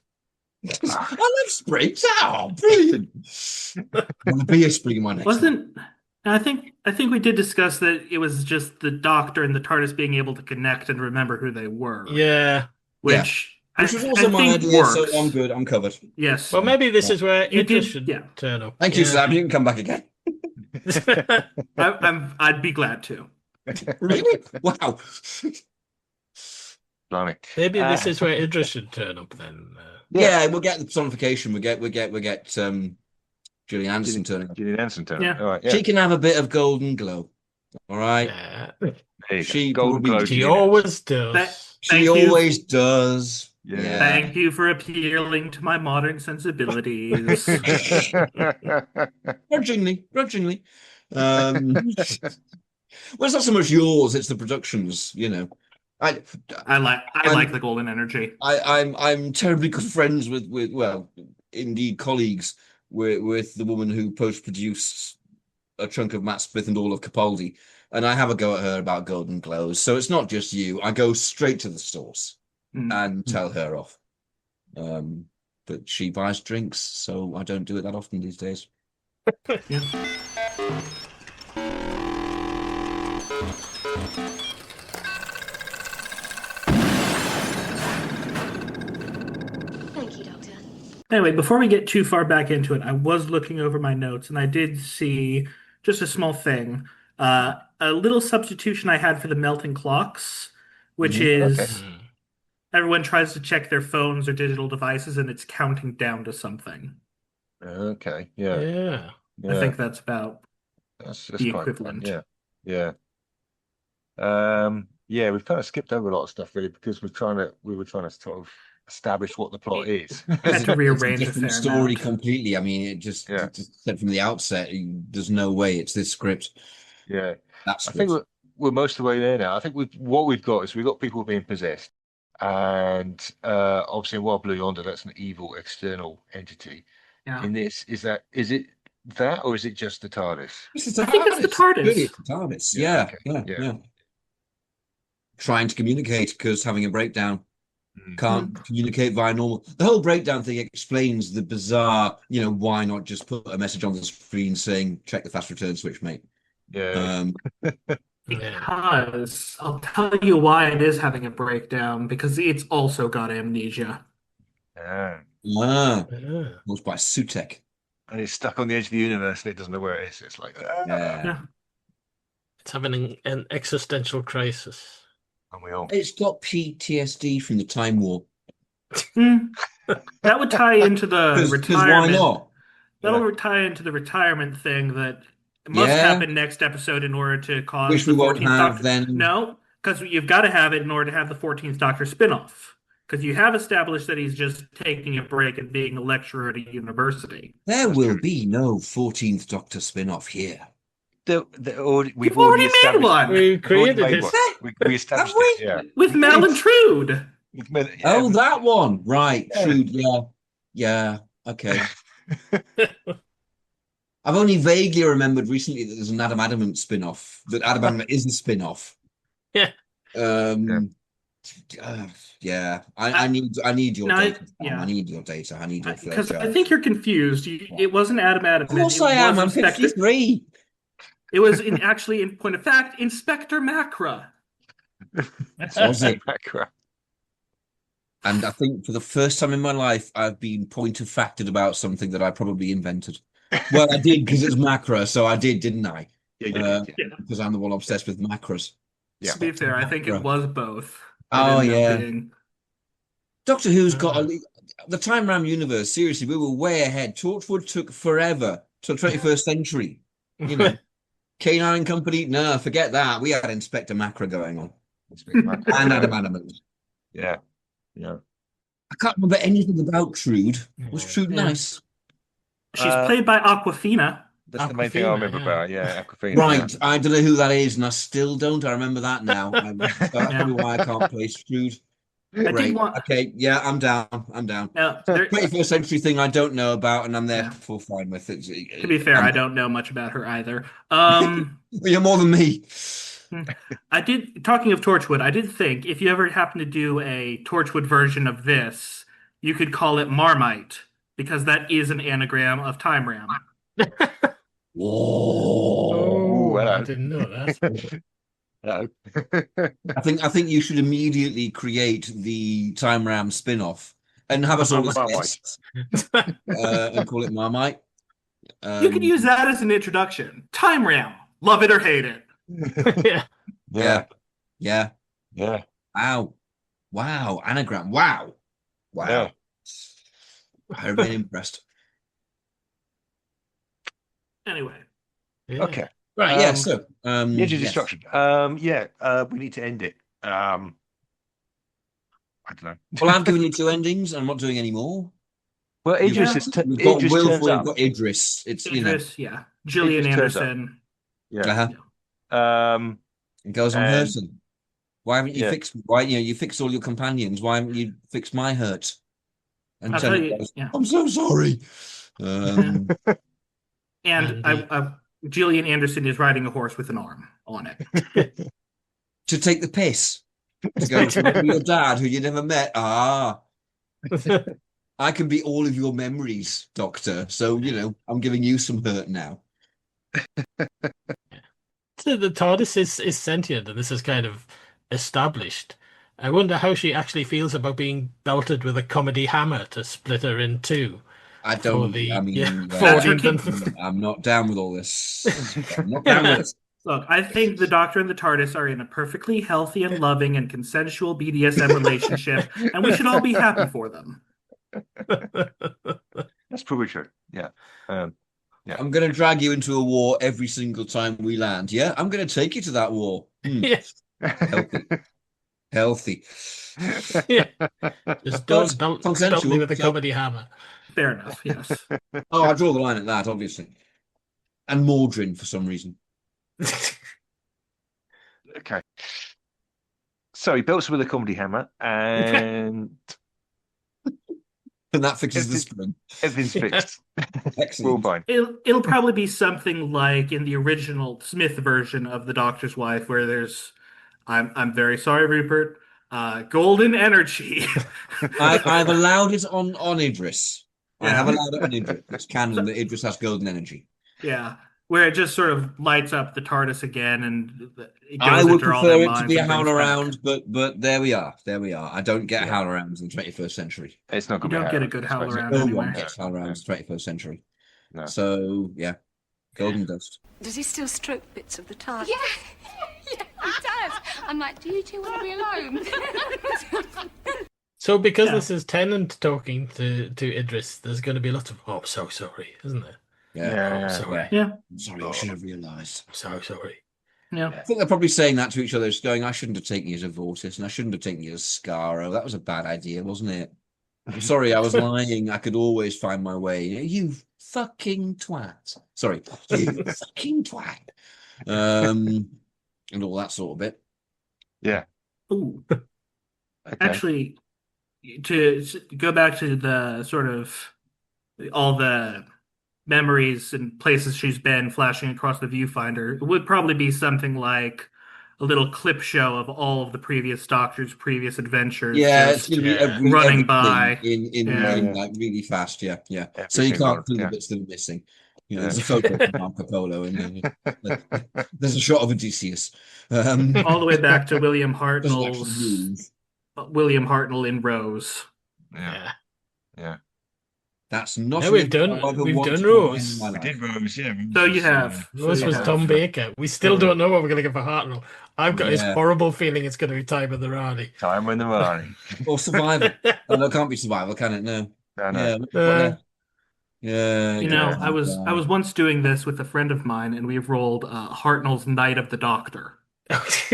A: I love springs. Oh, brilliant! I want to be a spring in my next.
E: I think we did discuss that it was just the Doctor and the TARDIS being able to connect and remember who they were.
C: Yeah.
E: Which
A: was
E: I
A: also my
E: think
A: idea,
E: works.
A: so I'm good. I'm covered.
E: Yes.
C: Well, maybe this is where
E: You
C: Idris
E: did-
C: should turn up.
A: Thank you, Sam. You can come back again.
E: I'd be glad to.
A: Really? Wow.
B: Blimey.
C: Maybe this is where Idris should turn up then.
A: Yeah, we'll get the personification. We get Gillian Anderson turning up.
B: Gillian Anderson turning
E: Yeah.
B: up. All right, yeah.
A: She can have a bit of golden glow. All right.
C: Yeah.
B: There you go.
A: She
B: Golden
A: will be-
B: Glow.
C: She
B: Gillian.
C: always does.
A: She
E: Thank you.
A: always does.
B: Yeah.
E: Thank you for appealing to my modern sensibilities.
A: Grudgingly. Well, it's not so much yours; it's the productions. I
E: like the golden energy.
A: I'm terribly good friends with well, indeed colleagues with the woman who post-produced a chunk of Matt Smith and all of Capaldi, and I have a go at her about Golden Glows. So it's not just you. I go straight to the source and tell her off. But she buys drinks, so I don't do it that often these days.
E: Yeah.
M: Thank you, Doctor.
E: Anyway, before we get too far back into it, I was looking over my notes and I did see just a small thing. A little substitution I had for the melting clocks, which is everyone tries to check their phones or digital devices and it's counting down to something.
B: Okay. Yeah.
C: Yeah.
E: I think that's about
B: That's
E: the
B: quite fun.
E: equivalent.
B: Yeah. Yeah. Yeah, we've kind of skipped over a lot of stuff really because we were trying to sort of establish what the plot is.
E: Had to rearrange
A: It's
E: a
A: a different
E: fair
A: story
E: amount.
A: completely. I mean, it just said from the outset, there's no way it's this script.
B: Yeah.
A: That
B: I think
A: script.
B: we're most of the way there now. I think what we've got is we've got people being possessed. And obviously in Wild Blue Yonder, that's an evil external entity.
E: Yeah.
B: In this, is it that or is it just the TARDIS?
E: I think it's the TARDIS.
A: Really, it's the TARDIS. Yeah, yeah. Trying to communicate because having a breakdown. Can't communicate via normal. The whole breakdown thing explains the bizarre, why not just put a message on the screen saying, check the fast return switch, mate.
B: Yeah.
E: Because I'll tell you why it is having a breakdown, because it's also got amnesia.
A: Caused by Sutek.
B: And it's stuck on the edge of the universe and it doesn't know where it is. It's like,
E: Yeah.
C: It's having an existential crisis.
B: And we all.
A: It's got PTSD from the Time War.
E: That would tie into the retirement.
A: Why not?
E: That'll tie into the retirement thing that must happen next episode in order to cause
A: Which
E: the
A: we won't
E: 14th
A: have
E: Doctor.
A: then.
E: No, because you've got to have it in order to have the 14th Doctor spinoff. Because you have established that he's just taking a break and being a lecturer at a university.
A: There will be no 14th Doctor spin-off here.
E: We've already made one.
C: We created it.
B: We established it, yeah.
E: With Mal and Trude.
A: Oh, that one. Right. Trude, yeah. Okay. I've only vaguely remembered recently that there's an Adam Adamant spin-off. That Adam Adamant is the spin-off.
C: Yeah.
A: I need your data.
E: Yeah.
A: I need your data. I need your
E: Because I think you're confused. It wasn't Adam Adamant.
A: Of course I am. I'm 53.
E: It was actually, in point of fact, Inspector Macra.
A: Was it? And I think for the first time in my life, I've been point of facted about something that I probably invented. Well, I did because it's Macra, so I did, didn't I?
B: Yeah.
A: Because I'm the one obsessed with macros.
B: Yeah.
E: To be fair, I think it was both.
A: Oh, yeah. Doctor Who's got the Time Ram universe. Seriously, we were way ahead. Torchwood took forever till 21st century. K9 Company, no, forget that. We had Inspector Macra going on. And Adam Adamant.
B: Yeah.
A: I can't remember anything about Trude. Was Trude nice?
E: She's played by Aquafina.
B: That's the main thing I remember about, Aquafina.
A: Right, I don't know who that is, and I still don't. I remember that now. That's probably why I can't play Trude. Okay, yeah, I'm down.
E: Now,
A: 21st century thing I don't know about, and I'm therefore fine with it.
E: To be fair, I don't know much about her either.
A: You're more than me.
E: Talking of Torchwood, I did think if you ever happen to do a Torchwood version of this, you could call it Marmite, because that is an anagram of Time Ram.
C: Oh, I didn't know that.
B: No.
A: I think you should immediately create the Time Ram spin-off and have us all as guests and call it Marmite.
E: You could use that as an introduction. Time Ram, love it or hate it.
A: Yeah. Wow. Anagram. Wow.
B: Yeah.
A: I remain impressed.
E: Anyway.
B: Okay.
A: Right, yeah, so
B: the Edge of Destruction. We need to end it. I don't know.
A: Well, I've given you two endings. I'm not doing any more.
B: Well, Idris
A: We've got
B: Idris
A: Will,
B: turns
A: we've
B: up.
A: got Idris. It's
E: Idris, Gillian
B: Idris
E: Anderson.
B: Yeah.
A: It goes on hurting. Why haven't you fixed? Why you fixed all your companions? Why haven't you fixed my hurt? And
E: I'll
A: Tony
E: tell you,
A: goes, I'm so sorry.
E: And Gillian Anderson is riding a horse with an arm on it.
A: To take the piss. To go to your dad, who you never met. Ah. I can be all of your memories, Doctor. So, I'm giving you some hurt now.
C: So the TARDIS is sentient, and this is kind of established. I wonder how she actually feels about being belted with a comedy hammer to split her in two.
A: I don't. I mean,
C: 14th and 15th.
A: I'm not down with all this. I'm not down with it.
E: Look, I think the Doctor and the TARDIS are in a perfectly healthy and loving and consensual BDSM relationship, and we should all be happy for them.
B: That's probably true. Yeah. Yeah.
A: I'm going to drag you into a war every single time we land. Yeah, I'm going to take you to that war.
C: Yes.
A: Healthy.
C: Yeah. Just don't belt me with a comedy hammer.
E: Fair enough, yes.
A: Oh, I draw the line at that, obviously. And Mordrin, for some reason.
B: Okay. So he belts with a comedy hammer, and
A: that fixes the spring.
B: Everything's fixed.
A: Excellent.
B: Fine.
E: It'll probably be something like in the original Smith version of The Doctor's Wife, where there's, I'm very sorry, Rupert, golden energy.
A: I've allowed it on Idris. I have allowed it on Idris. It's canon that Idris has golden energy.
E: Yeah, where it just sort of lights up the TARDIS again, and it goes
A: I would
E: into all
A: prefer
E: their
A: it to
E: minds
A: be a
E: and brings
A: howl
E: back.
A: around, but there we are. There we are. I don't get howl arounds in the 21st century.
B: It's not
E: You
B: going to be
E: don't get a good howl around
A: No
E: anyway.
A: one gets howl arounds in the 21st century.
B: No.
A: So yeah, golden dust.
M: Does he still stroke bits of the TARDIS?
N: Yeah, he does. I'm like, do you two want to be alone?
C: So because this is Tennant talking to Idris, there's going to be lots of, oh, I'm so sorry, isn't there?
A: Yeah.
C: I'm sorry.
E: Yeah.
A: I'm sorry, I should have realised.
C: I'm so sorry.
E: Yeah.
A: I think they're probably saying that to each other, just going, I shouldn't have taken you as a Vortis, and I shouldn't have taken you as Scaro. That was a bad idea, wasn't it? I'm sorry, I was lying. I could always find my way. You fucking twat. Sorry, you fucking twat. And all that sort of bit.
B: Yeah.
E: Ooh.
B: Okay.
E: Actually, to go back to the sort of all the memories and places she's been flashing across the viewfinder, it would probably be something like a little clip show of all of the previous Doctor's previous adventures.
A: Yeah, it's going to be
E: running by
A: in like really fast. Yeah. So you can't see the bits that are missing. There's a photo of Marco Polo, and there's a shot of Odysseus.
E: All the way back to William Hartnell's William Hartnell in Rose.
B: Yeah.
A: That's not.
C: No, we've done Rose.
B: We did Rose, yeah.
E: So you have.
C: Rose was Tom Baker. We still don't know what we're going to get for Hartnell. I've got this horrible feeling it's going to be Time of the Rani.
B: Time of the Rani.
A: Or Survival. No, it can't be Survival, can it? No.
E: Yeah. I was once doing this with a friend of mine, and we've rolled Hartnell's Night of the Doctor.
A: Yes.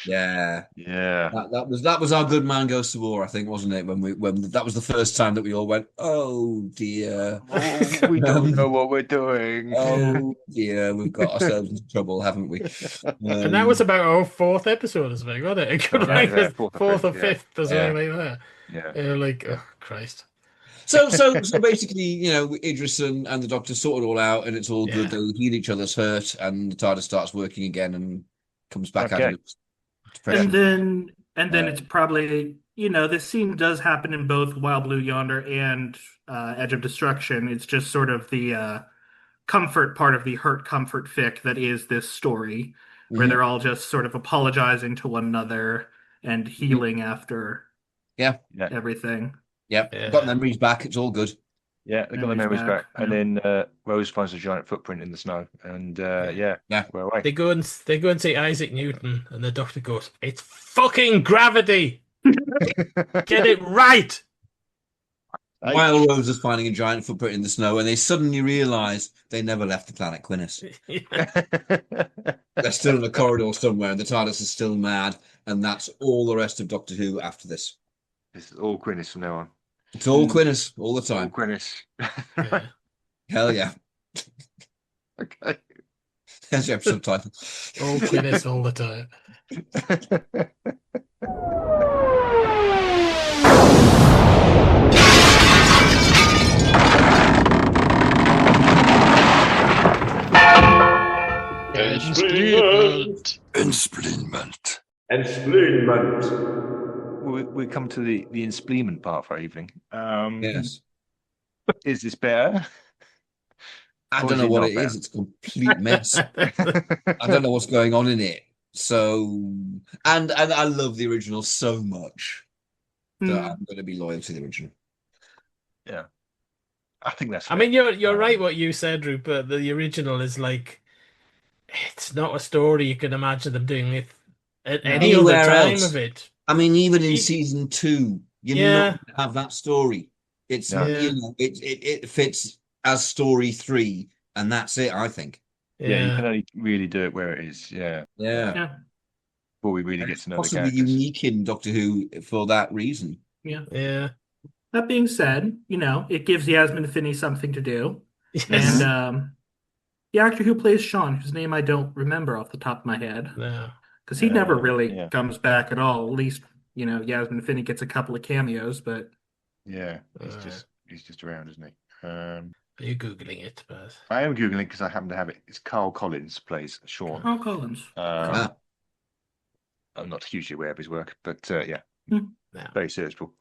A: Yeah. That was our Good Man Goes to War, I think, wasn't it? When that was the first time that we all went, oh dear,
B: we don't know what we're doing.
A: Oh dear, we've got ourselves into trouble, haven't we?
C: And that was about our fourth episode or something, wasn't it? It could be fourth or fifth or something like that.
B: Yeah.
C: Like, oh Christ.
A: So basically, Idris and the Doctor sort it all out, and it's all good. They heal each other's hurt, and the TARDIS starts working again and comes back out of
E: depression. And then it's probably, this scene does happen in both Wild Blue Yonder and Edge of Destruction. It's just sort of the comfort part of the hurt comfort fic that is this story, where they're all just sort of apologizing to one another and healing after everything.
A: Yep, got memories back. It's all good.
B: Yeah, they got their memories back. And then Rose finds a giant footprint in the snow, and we're away.
C: They go and see Isaac Newton, and the Doctor goes, "It's fucking gravity. Get it right."
A: While Rose is finding a giant footprint in the snow, and they suddenly realise they never left the planet Quinnis. They're still in a corridor somewhere, and the TARDIS is still mad, and that's all the rest of Doctor Who after this.
B: This is all Quinnis from now on.
A: It's all Quinnis all the time.
B: All Quinnis.
A: Hell yeah.
B: Okay.
A: There's your episode title.
C: All Quinnis all the time.
H: Ensplinment.
J: Ensplinment.
O: Ensplinment.
B: we come to the enspleement part for our evening.
A: Yes.
B: Is this better?
A: I
B: Or
A: don't
B: is
A: know
B: it
A: what
B: not
A: it
B: better?
A: is. It's a complete mess. I don't know what's going on in it. So, and I love the original so much that I'm going to be loyal to the original.
B: Yeah, I think that's
C: I
B: fair.
C: mean, you're right what you said, Rupert. The original is like it's not a story you can imagine them doing it at any other
A: Anywhere
C: time
A: else.
C: of it.
A: I mean, even in season 2, you're not
C: Yeah,
A: going to have that story. It's
B: No.
C: yeah,
A: you know, it fits as story 3, and that's it, I think.
B: Yeah, you can
C: yeah.
B: only really do it where it is. Yeah,
A: Yeah.
E: Yeah.
B: before we really
A: And
B: get
A: it's
B: to know the
A: possibly
B: characters.
A: unique in Doctor Who for that reason.
E: Yeah.
C: Yeah.
E: That being said, it gives Yasmin Finney something to do.
C: Yes.
E: And the actor who plays Sean, whose name I don't remember off the top of my head,
C: No.
E: because he never really
B: Yeah.
E: comes back at all. At least, Yasmin Finney gets a couple of cameos, but
B: Yeah, he's just around, isn't he?
C: Are you Googling it, Baz?
B: I am googling because I happen to have it. It's Carl Collins plays Sean.
E: Carl Collins.
B: I'm not hugely aware of his work, but yeah,
E: No.
B: very searchable.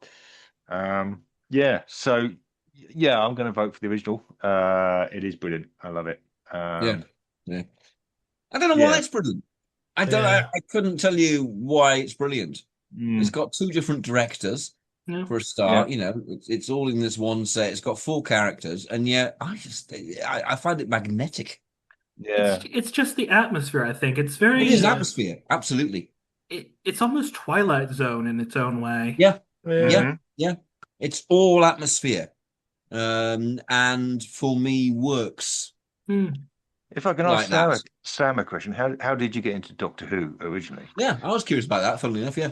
B: Yeah, so yeah, I'm going to vote for the original. It is brilliant. I love it.
A: Yeah. I don't know why it's brilliant. I don't. I couldn't tell you why it's brilliant. It's got 2 different directors for a start. It's all in this one set. It's got 4 characters, and yet I find it magnetic.
B: Yeah,
E: It's just the atmosphere. I think it's very.
A: It is atmosphere, absolutely.
E: It's almost Twilight Zone in its own way.
A: Yeah. It's all atmosphere, and for me works.
B: If I can
A: like
B: ask Sam a question, how did you get into Doctor Who originally?
A: Yeah, I was curious about that. Funnily enough, yeah.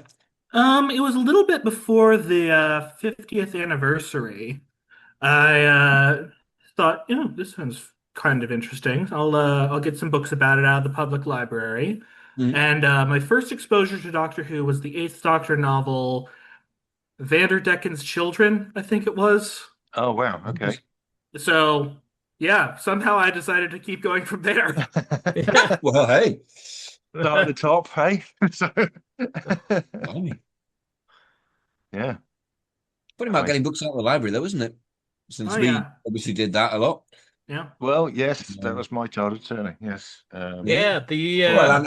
E: It was a little bit before the 50th anniversary. I thought, this sounds kind of interesting. I'll get some books about it out of the public library. And my first exposure to Doctor Who was the Eighth Doctor novel, Vanderdecken's Children, I think it was.
B: Oh wow, okay.
E: So yeah, somehow I decided to keep going from there.
A: Well, hey,
B: start at the top, hey. So, yeah.
A: Pretty about getting books out of the library, though, isn't it? Since we obviously did that a lot.
E: Yeah.
B: Well, yes, that was my childhood, certainly. Yes.
A: And it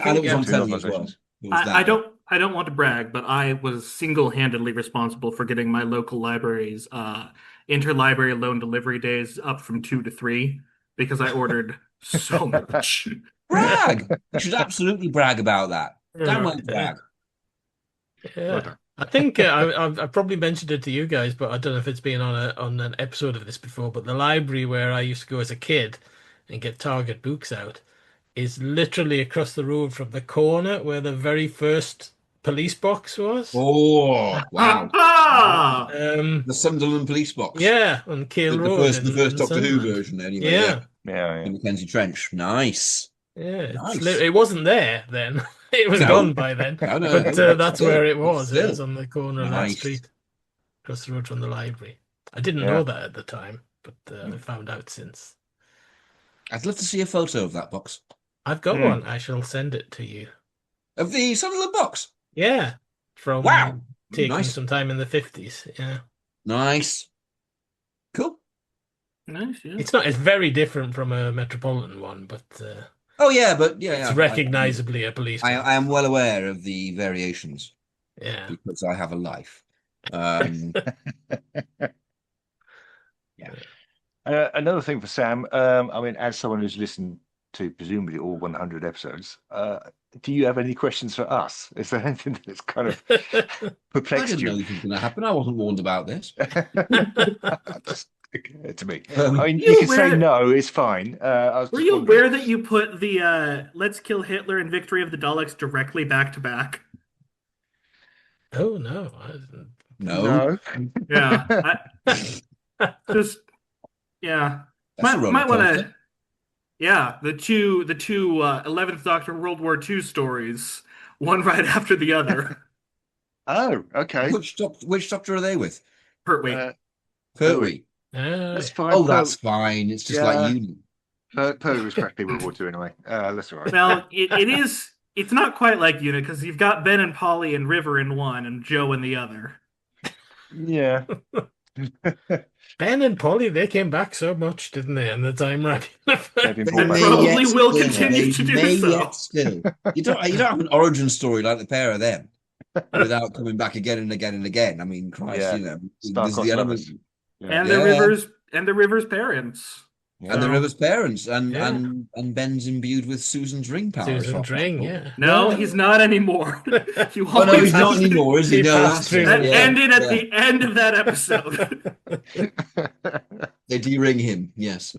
A: was on telly as well.
E: I don't want to brag, but I was single-handedly responsible for getting my local libraries interlibrary loan delivery days up from 2 to 3 because I ordered so much.
A: Brag! You should absolutely brag about that. Damn well brag.
C: Yeah. I think I've probably mentioned it to you guys, but I don't know if it's been on an episode of this before. But the library where I used to go as a kid and get Target books out is literally across the road from the corner where the very first police box was.
A: Oh, wow! The Sunderland police box.
C: Yeah, on Kale Road.
A: The first Doctor Who version, anyway.
C: Yeah.
A: In Mackenzie Trench. Nice.
C: Yeah,
A: nice.
C: It wasn't there then. It was gone by then. But that's where it was. It was on the corner of that street, across the road from the library. I didn't know that at the time, but I found out since.
A: I'd love to see a photo of that box.
C: I've got one. I shall send it to you.
A: Of the Sunderland box?
C: Yeah. From taking some time in the 50s. Yeah.
A: Nice. Cool.
E: Nice, yeah.
C: It's very different from a Metropolitan one, but
A: it's
C: recognizably a police box.
A: I am well aware of the variations.
C: Yeah.
A: Because I have a life.
B: Another thing for Sam, I mean, as someone who's listened to presumably all 100 episodes, do you have any questions for us? Is there anything that's kind of perplexed you?
A: I didn't know this was going to happen. I wasn't warned about this.
B: To me, I mean, you can say no. It's fine.
E: Were you aware that you put the "Let's Kill Hitler" and "Victory of the Daleks" directly back to back?
C: Oh no!
A: No.
E: Yeah. Might want to. Yeah, the two 11th Doctor World War II stories, one right after the other.
B: Oh, okay.
A: Which doctor are they with?
E: Pertwee.
A: Pertwee.
B: That's fine.
A: Oh, that's fine. It's just like uni.
B: Pertwee was practically World War II anyway. That's all right.
E: Well, it is It's not quite like Unit because you've got Ben and Polly and River in one and Joe in the other.
B: Yeah.
C: Ben and Polly, they came back so much, didn't they, in the time right?
B: They've been
A: They
B: brought back.
A: may
E: probably
A: yet
E: will
A: still.
E: continue
A: They
E: to do
A: may
E: so.
A: yet still. You don't have an origin story like the pair of them without coming back again and again and again. I mean, Christ,
B: Yeah.
A: you know, there's
B: Star-crossed
A: the element.
B: lovers. Yeah.
E: And
A: Yeah.
E: the River's parents.
A: And the
E: So-
A: River's parents, and
C: Yeah.
A: and Ben's imbued with Susan's ring power.
C: Susan's ring, yeah.
E: No, he's not anymore. You
A: Oh no, he's not
E: always-
A: anymore, is he?
C: He
A: No,
C: passed
A: that's
C: through
A: it.
E: That
C: Yeah,
E: ended at
A: yeah.
E: the end of that episode.
A: They de-ring him. Yes,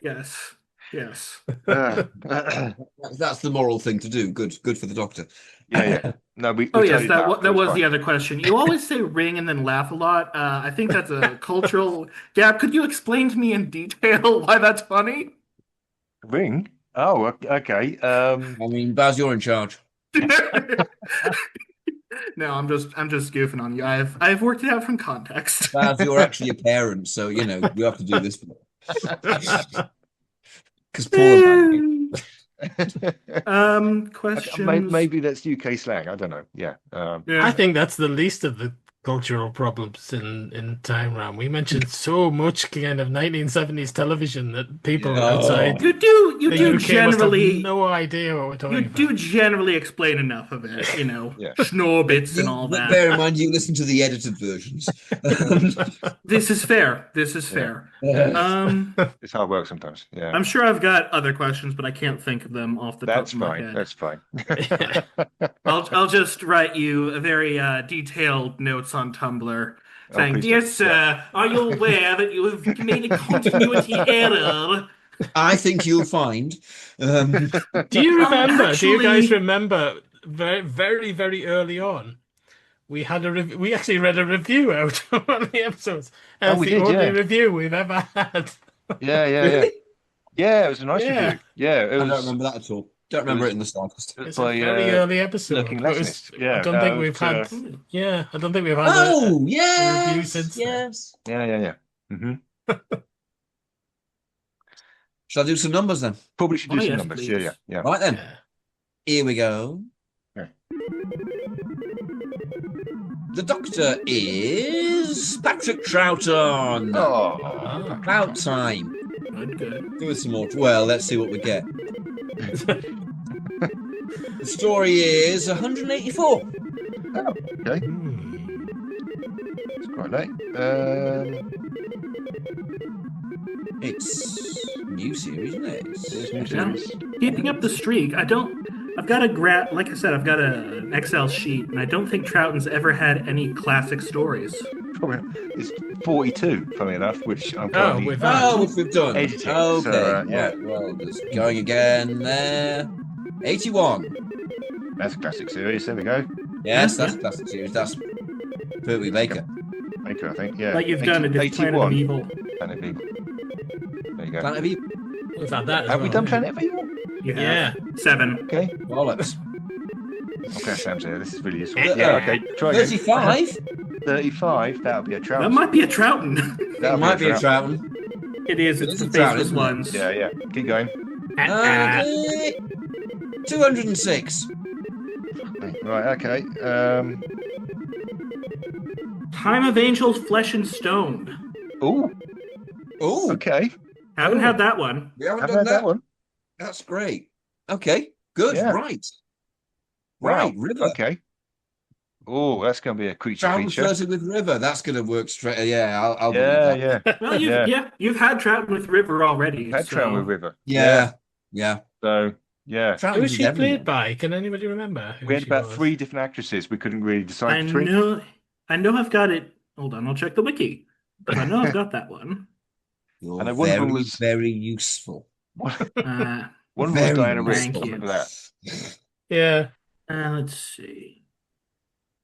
A: yes.
E: Yes.
A: That's the moral thing to do. Good for the Doctor.
B: Yeah. No, we
E: Oh yes,
B: totally
E: that
B: passed.
E: that was
B: It's
E: the other question. You always say ring and then laugh a lot. I think that's a cultural gap. Could you explain to me in detail why that's funny?
B: fine. Ring? Oh, okay.
A: I mean, Baz, you're in charge.
E: No, I'm just goofing on you. I've worked it out from context.
A: Baz, you're actually a parent, so you know we have to do this. Because poor man.
E: Questions.
B: Maybe that's UK slang. I don't know. Yeah.
C: I think that's the least of the cultural problems in Time Ram. We mentioned so much kind of 1970s television that people outside
E: You do
C: the UK must have
E: generally
C: no idea what we're talking
E: you
C: about.
E: do generally explain enough of it, you know, Schnorbits and all that.
A: Bear in mind, you listen to the edited versions.
E: This is fair. This is fair.
B: It's hard work sometimes. Yeah.
E: I'm sure I've got other questions, but I can't think of them off the
B: That's
E: top of my
B: fine.
E: head.
B: That's fine.
E: I'll just write you a very detailed notes on Tumblr saying,
B: please
E: "Dear
B: do.
E: sir, are you aware that you have made a continuity error?"
A: I think you'll find.
C: Do you remember? Do you guys
E: actually-
C: remember? Very, very, very early on, we had we actually read a review out of one of the episodes. And it's
B: we
C: the
B: did,
C: only
B: yeah.
C: review we've ever had.
B: Yeah.
A: Really?
B: Yeah, it was a nice
C: Yeah.
B: review. Yeah, it
A: I
B: was.
A: don't remember that at all. Don't remember it in the slightest.
C: It's
B: by,
C: a very early episode.
B: Looking
C: but
B: Lessonist. Yeah,
C: I don't think
B: it
C: we've
B: was,
C: had. Yeah, I don't think we've had.
A: Oh,
C: a review
A: yes,
C: since then.
A: yes.
B: Yeah. Mm-hmm.
A: Shall I do some numbers then?
B: Probably should do
E: Oh,
B: some
E: yes,
B: numbers.
E: please.
B: Yeah.
A: Right then.
C: Yeah.
A: Here we go.
B: Yeah.
A: The Doctor is Patrick Troughton.
B: Oh,
A: About time.
E: Good.
A: Do some more. Well, let's see what we get. The story is 184.
B: okay. It's quite late.
A: It's a new series, isn't it?
B: It's new
E: Yeah.
B: series.
E: Keeping up the streak. I've got like I said, I've got an Excel sheet, and I don't think Troughton's ever had any classic stories.
B: Probably it's 42, funny enough, which I'm
C: Oh,
B: currently
C: we've
A: Oh, what we've done.
B: editing.
A: Okay.
B: So, yeah.
A: Right. Well, just going again there. 81.
B: That's a classic series. There we go.
A: Yes, that's a classic series. That's Pertwee Baker.
B: Baker, I think. Yeah.
E: Like you've done it, it's Planet of
B: 81.
E: Evil.
B: Planet of Evil. There you go.
A: Planet of Evil.
C: We've had that. As
B: Have we
C: well,
B: done
C: yeah.
B: Planet of Evil?
E: You have
C: Yeah.
E: 7.
B: Okay.
A: Bollocks.
B: Okay, Sam's here. This is really useful.
A: Yeah.
B: Yeah. Okay. Try again.
A: 35.
B: 35. That would be a
E: That
B: trout.
E: might be a Troughton.
A: It might be a Troughton.
E: It is.
A: It
E: It's
A: is
E: the
A: a Troughton,
E: faceless
A: isn't it?
E: ones.
B: Yeah. Keep going.
A: Okay. 206.
B: Right. Okay.
E: Time of Angels, Flesh and Stone.
B: Oh.
A: Oh,
B: Okay.
E: Haven't had that one.
A: we haven't
B: I've
A: done
B: had
A: that.
B: that one.
A: That's great. Okay, good.
B: Yeah.
A: Right.
B: Wow.
A: Right, River.
B: Okay. Oh, that's going to be a creature
A: Troughton
B: feature.
A: flirted with River. That's going to work straight. Yeah, I'll believe
B: Yeah.
A: that.
E: Well,
B: Yeah.
E: you've had Troughton with River already.
B: Had
E: so-
B: Trout with River.
A: Yeah.
B: So, yeah.
A: Troughton
C: Who was
A: is
C: she
A: everywhere.
C: played by? Can anybody remember? Who
B: We had
C: she
B: about
C: was?
B: 3 different actresses. We couldn't really decide
E: I
B: between.
E: know I've got it. Hold on, I'll check the wiki. But I know I've got that one.
A: You're
B: And one of them
A: very,
B: was-
A: very useful.
E: Uh,
B: One was
A: Very
B: Diana Rigg.
E: thank you.
B: Look at that.
C: Yeah.
E: let's see.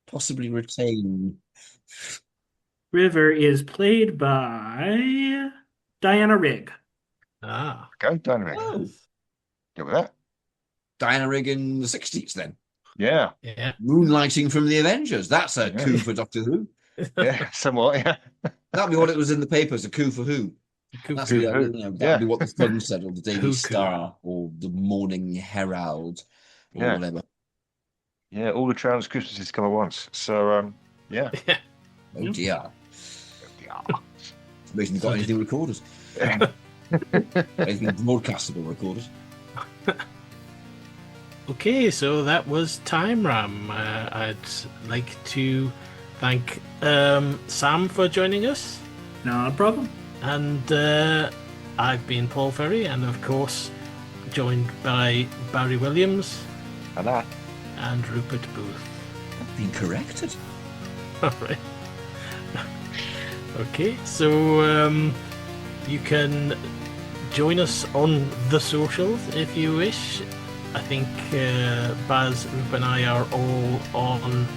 A: Possibly retain.
E: River is played by Diana Rigg.
C: Ah.
B: Go, Diana Rigg.
A: Oh,
B: Go with that.
A: Diana Rigg in the 60s then.
B: Yeah.
C: Yeah.
A: Moonlighting from the Avengers. That's a
B: Yeah.
A: coup for Doctor Who.
B: Yeah. Somewhat. Yeah.
A: That'd be what it was in the papers, a coup for who. That's
B: Coup
A: the,
B: for who.
A: that'd
B: Yeah.
A: be what the Sun said, or the Daily
C: Coup.
A: Star, or the Morning Herald. or
B: Yeah.
A: whatever.
B: Yeah, all the Travelers' Christmases come at once. So, yeah.
A: Oh dear. Reason you got
C: So
A: anything recorded. Anything broadcastable recorded.
C: Okay, so that was Time Ram. I'd like to thank Sam for joining us.
E: No problem.
C: And I've been Paul Ferry, and of course, joined by Barry Williams.
B: Hello.
C: And Rupert Booth.
A: I've been corrected.
C: All right. Okay, so you can join us on the socials if you wish. I think Baz, Rupert and I are all on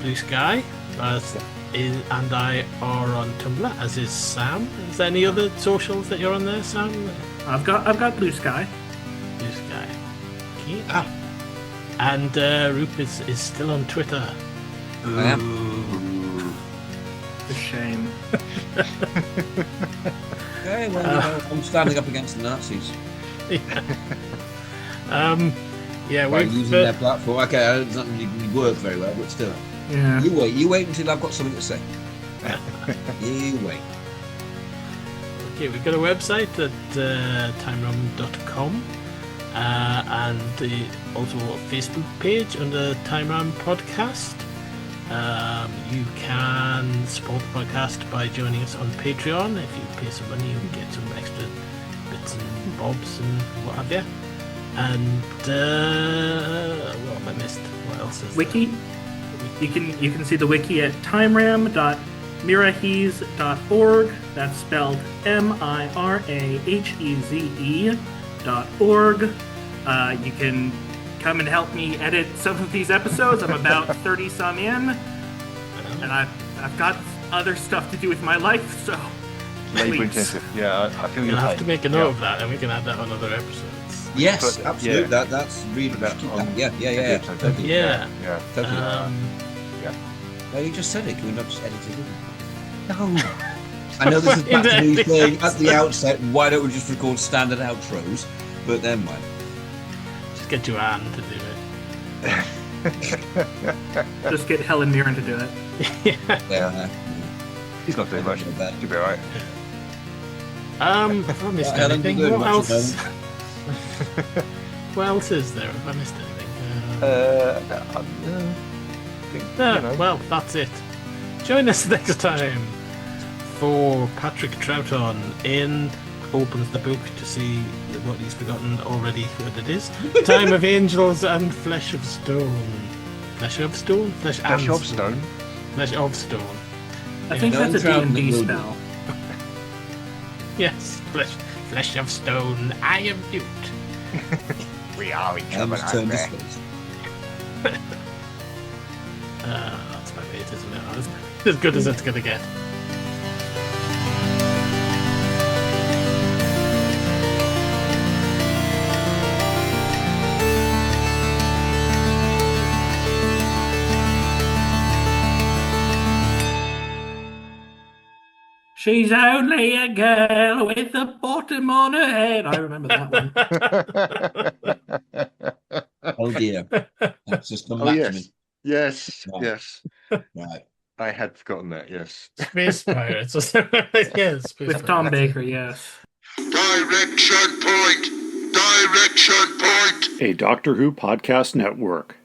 C: Blue Sky. Baz and I are on Tumblr, as is Sam. Is there any other socials that you're on there, Sam?
E: I've got Blue Sky.
C: Blue Sky. Okay. And Rupert is still on Twitter.
A: I am.
E: A shame.
A: Okay, well, I'm standing up against the Nazis.
C: Yeah,
A: by using their platform. Okay, it doesn't really work very well, but still.
E: Yeah.
A: You wait until I've got something to say. You wait.
C: Okay, we've got a website at timeram.com and also a Facebook page under Time Ram Podcast. You can support the podcast by joining us on Patreon. If you pay some money, you can get some extra bits and bobs and what have you. And what have I missed? What else is
E: Wiki.
C: there?
E: You can see the wiki at timeram.miraheze.org. That's spelled miraheze.org. You can come and help me edit some of these episodes. I'm about 30 some in, and I've got other stuff to do with my life, so
B: labor intensive. Yeah, I feel
C: you'll
B: your
C: have
B: pain.
C: to make a note of that, and we can add that on other episodes.
A: Yes,
B: But,
A: absolutely.
B: yeah.
A: That's really
B: That on-
A: yeah.
C: Yeah.
A: Totally.
B: Yeah.
A: No, you just said it. Can we not just edit it in?
B: No.
A: I know this is back to me
C: Indeed.
A: saying at the outset, why don't we just record standard outros? But then mind.
C: Just get Joanne to do
E: just get Helen Mirren to do it.
C: it.
A: Yeah.
B: He's not doing much.
A: Bad.
B: He'll be alright.
C: Have I missed
A: Helen,
C: anything?
A: you're doing
C: What
A: much
C: else?
A: at
C: What else is there? Have I missed anything?
B: No.
C: Well, that's it. Join us next time for Patrick Troughton in opens the book to see what he's forgotten already what it is. Time of Angels and Flesh of Stone. Flesh of Stone? Flesh
B: Flesh
C: and
B: of Stone.
C: Flesh of Stone.
E: I think
A: No
E: that's a
A: traveling
E: D&D
A: will do.
E: spell.
C: Yes, Flesh of Stone. I am Newt.
B: We are in
A: Elms
B: trouble.
A: turn
B: aren't
A: this
B: we?
A: way.
C: That's my fate, isn't it? As good as it's gonna get.
E: She's only a girl with a bottom on her head. I remember that one.
A: Oh dear. That's just come
B: Oh
A: back to
B: yes,
A: me.
B: yes,
A: Right.
B: yes.
A: Right.
B: I had forgotten that. Yes.
C: Space Pirates. Yes, Space
E: With Tom
C: Pirates.
E: Baker, yes.
J: Direction point! Direction point!
H: A Doctor Who podcast network.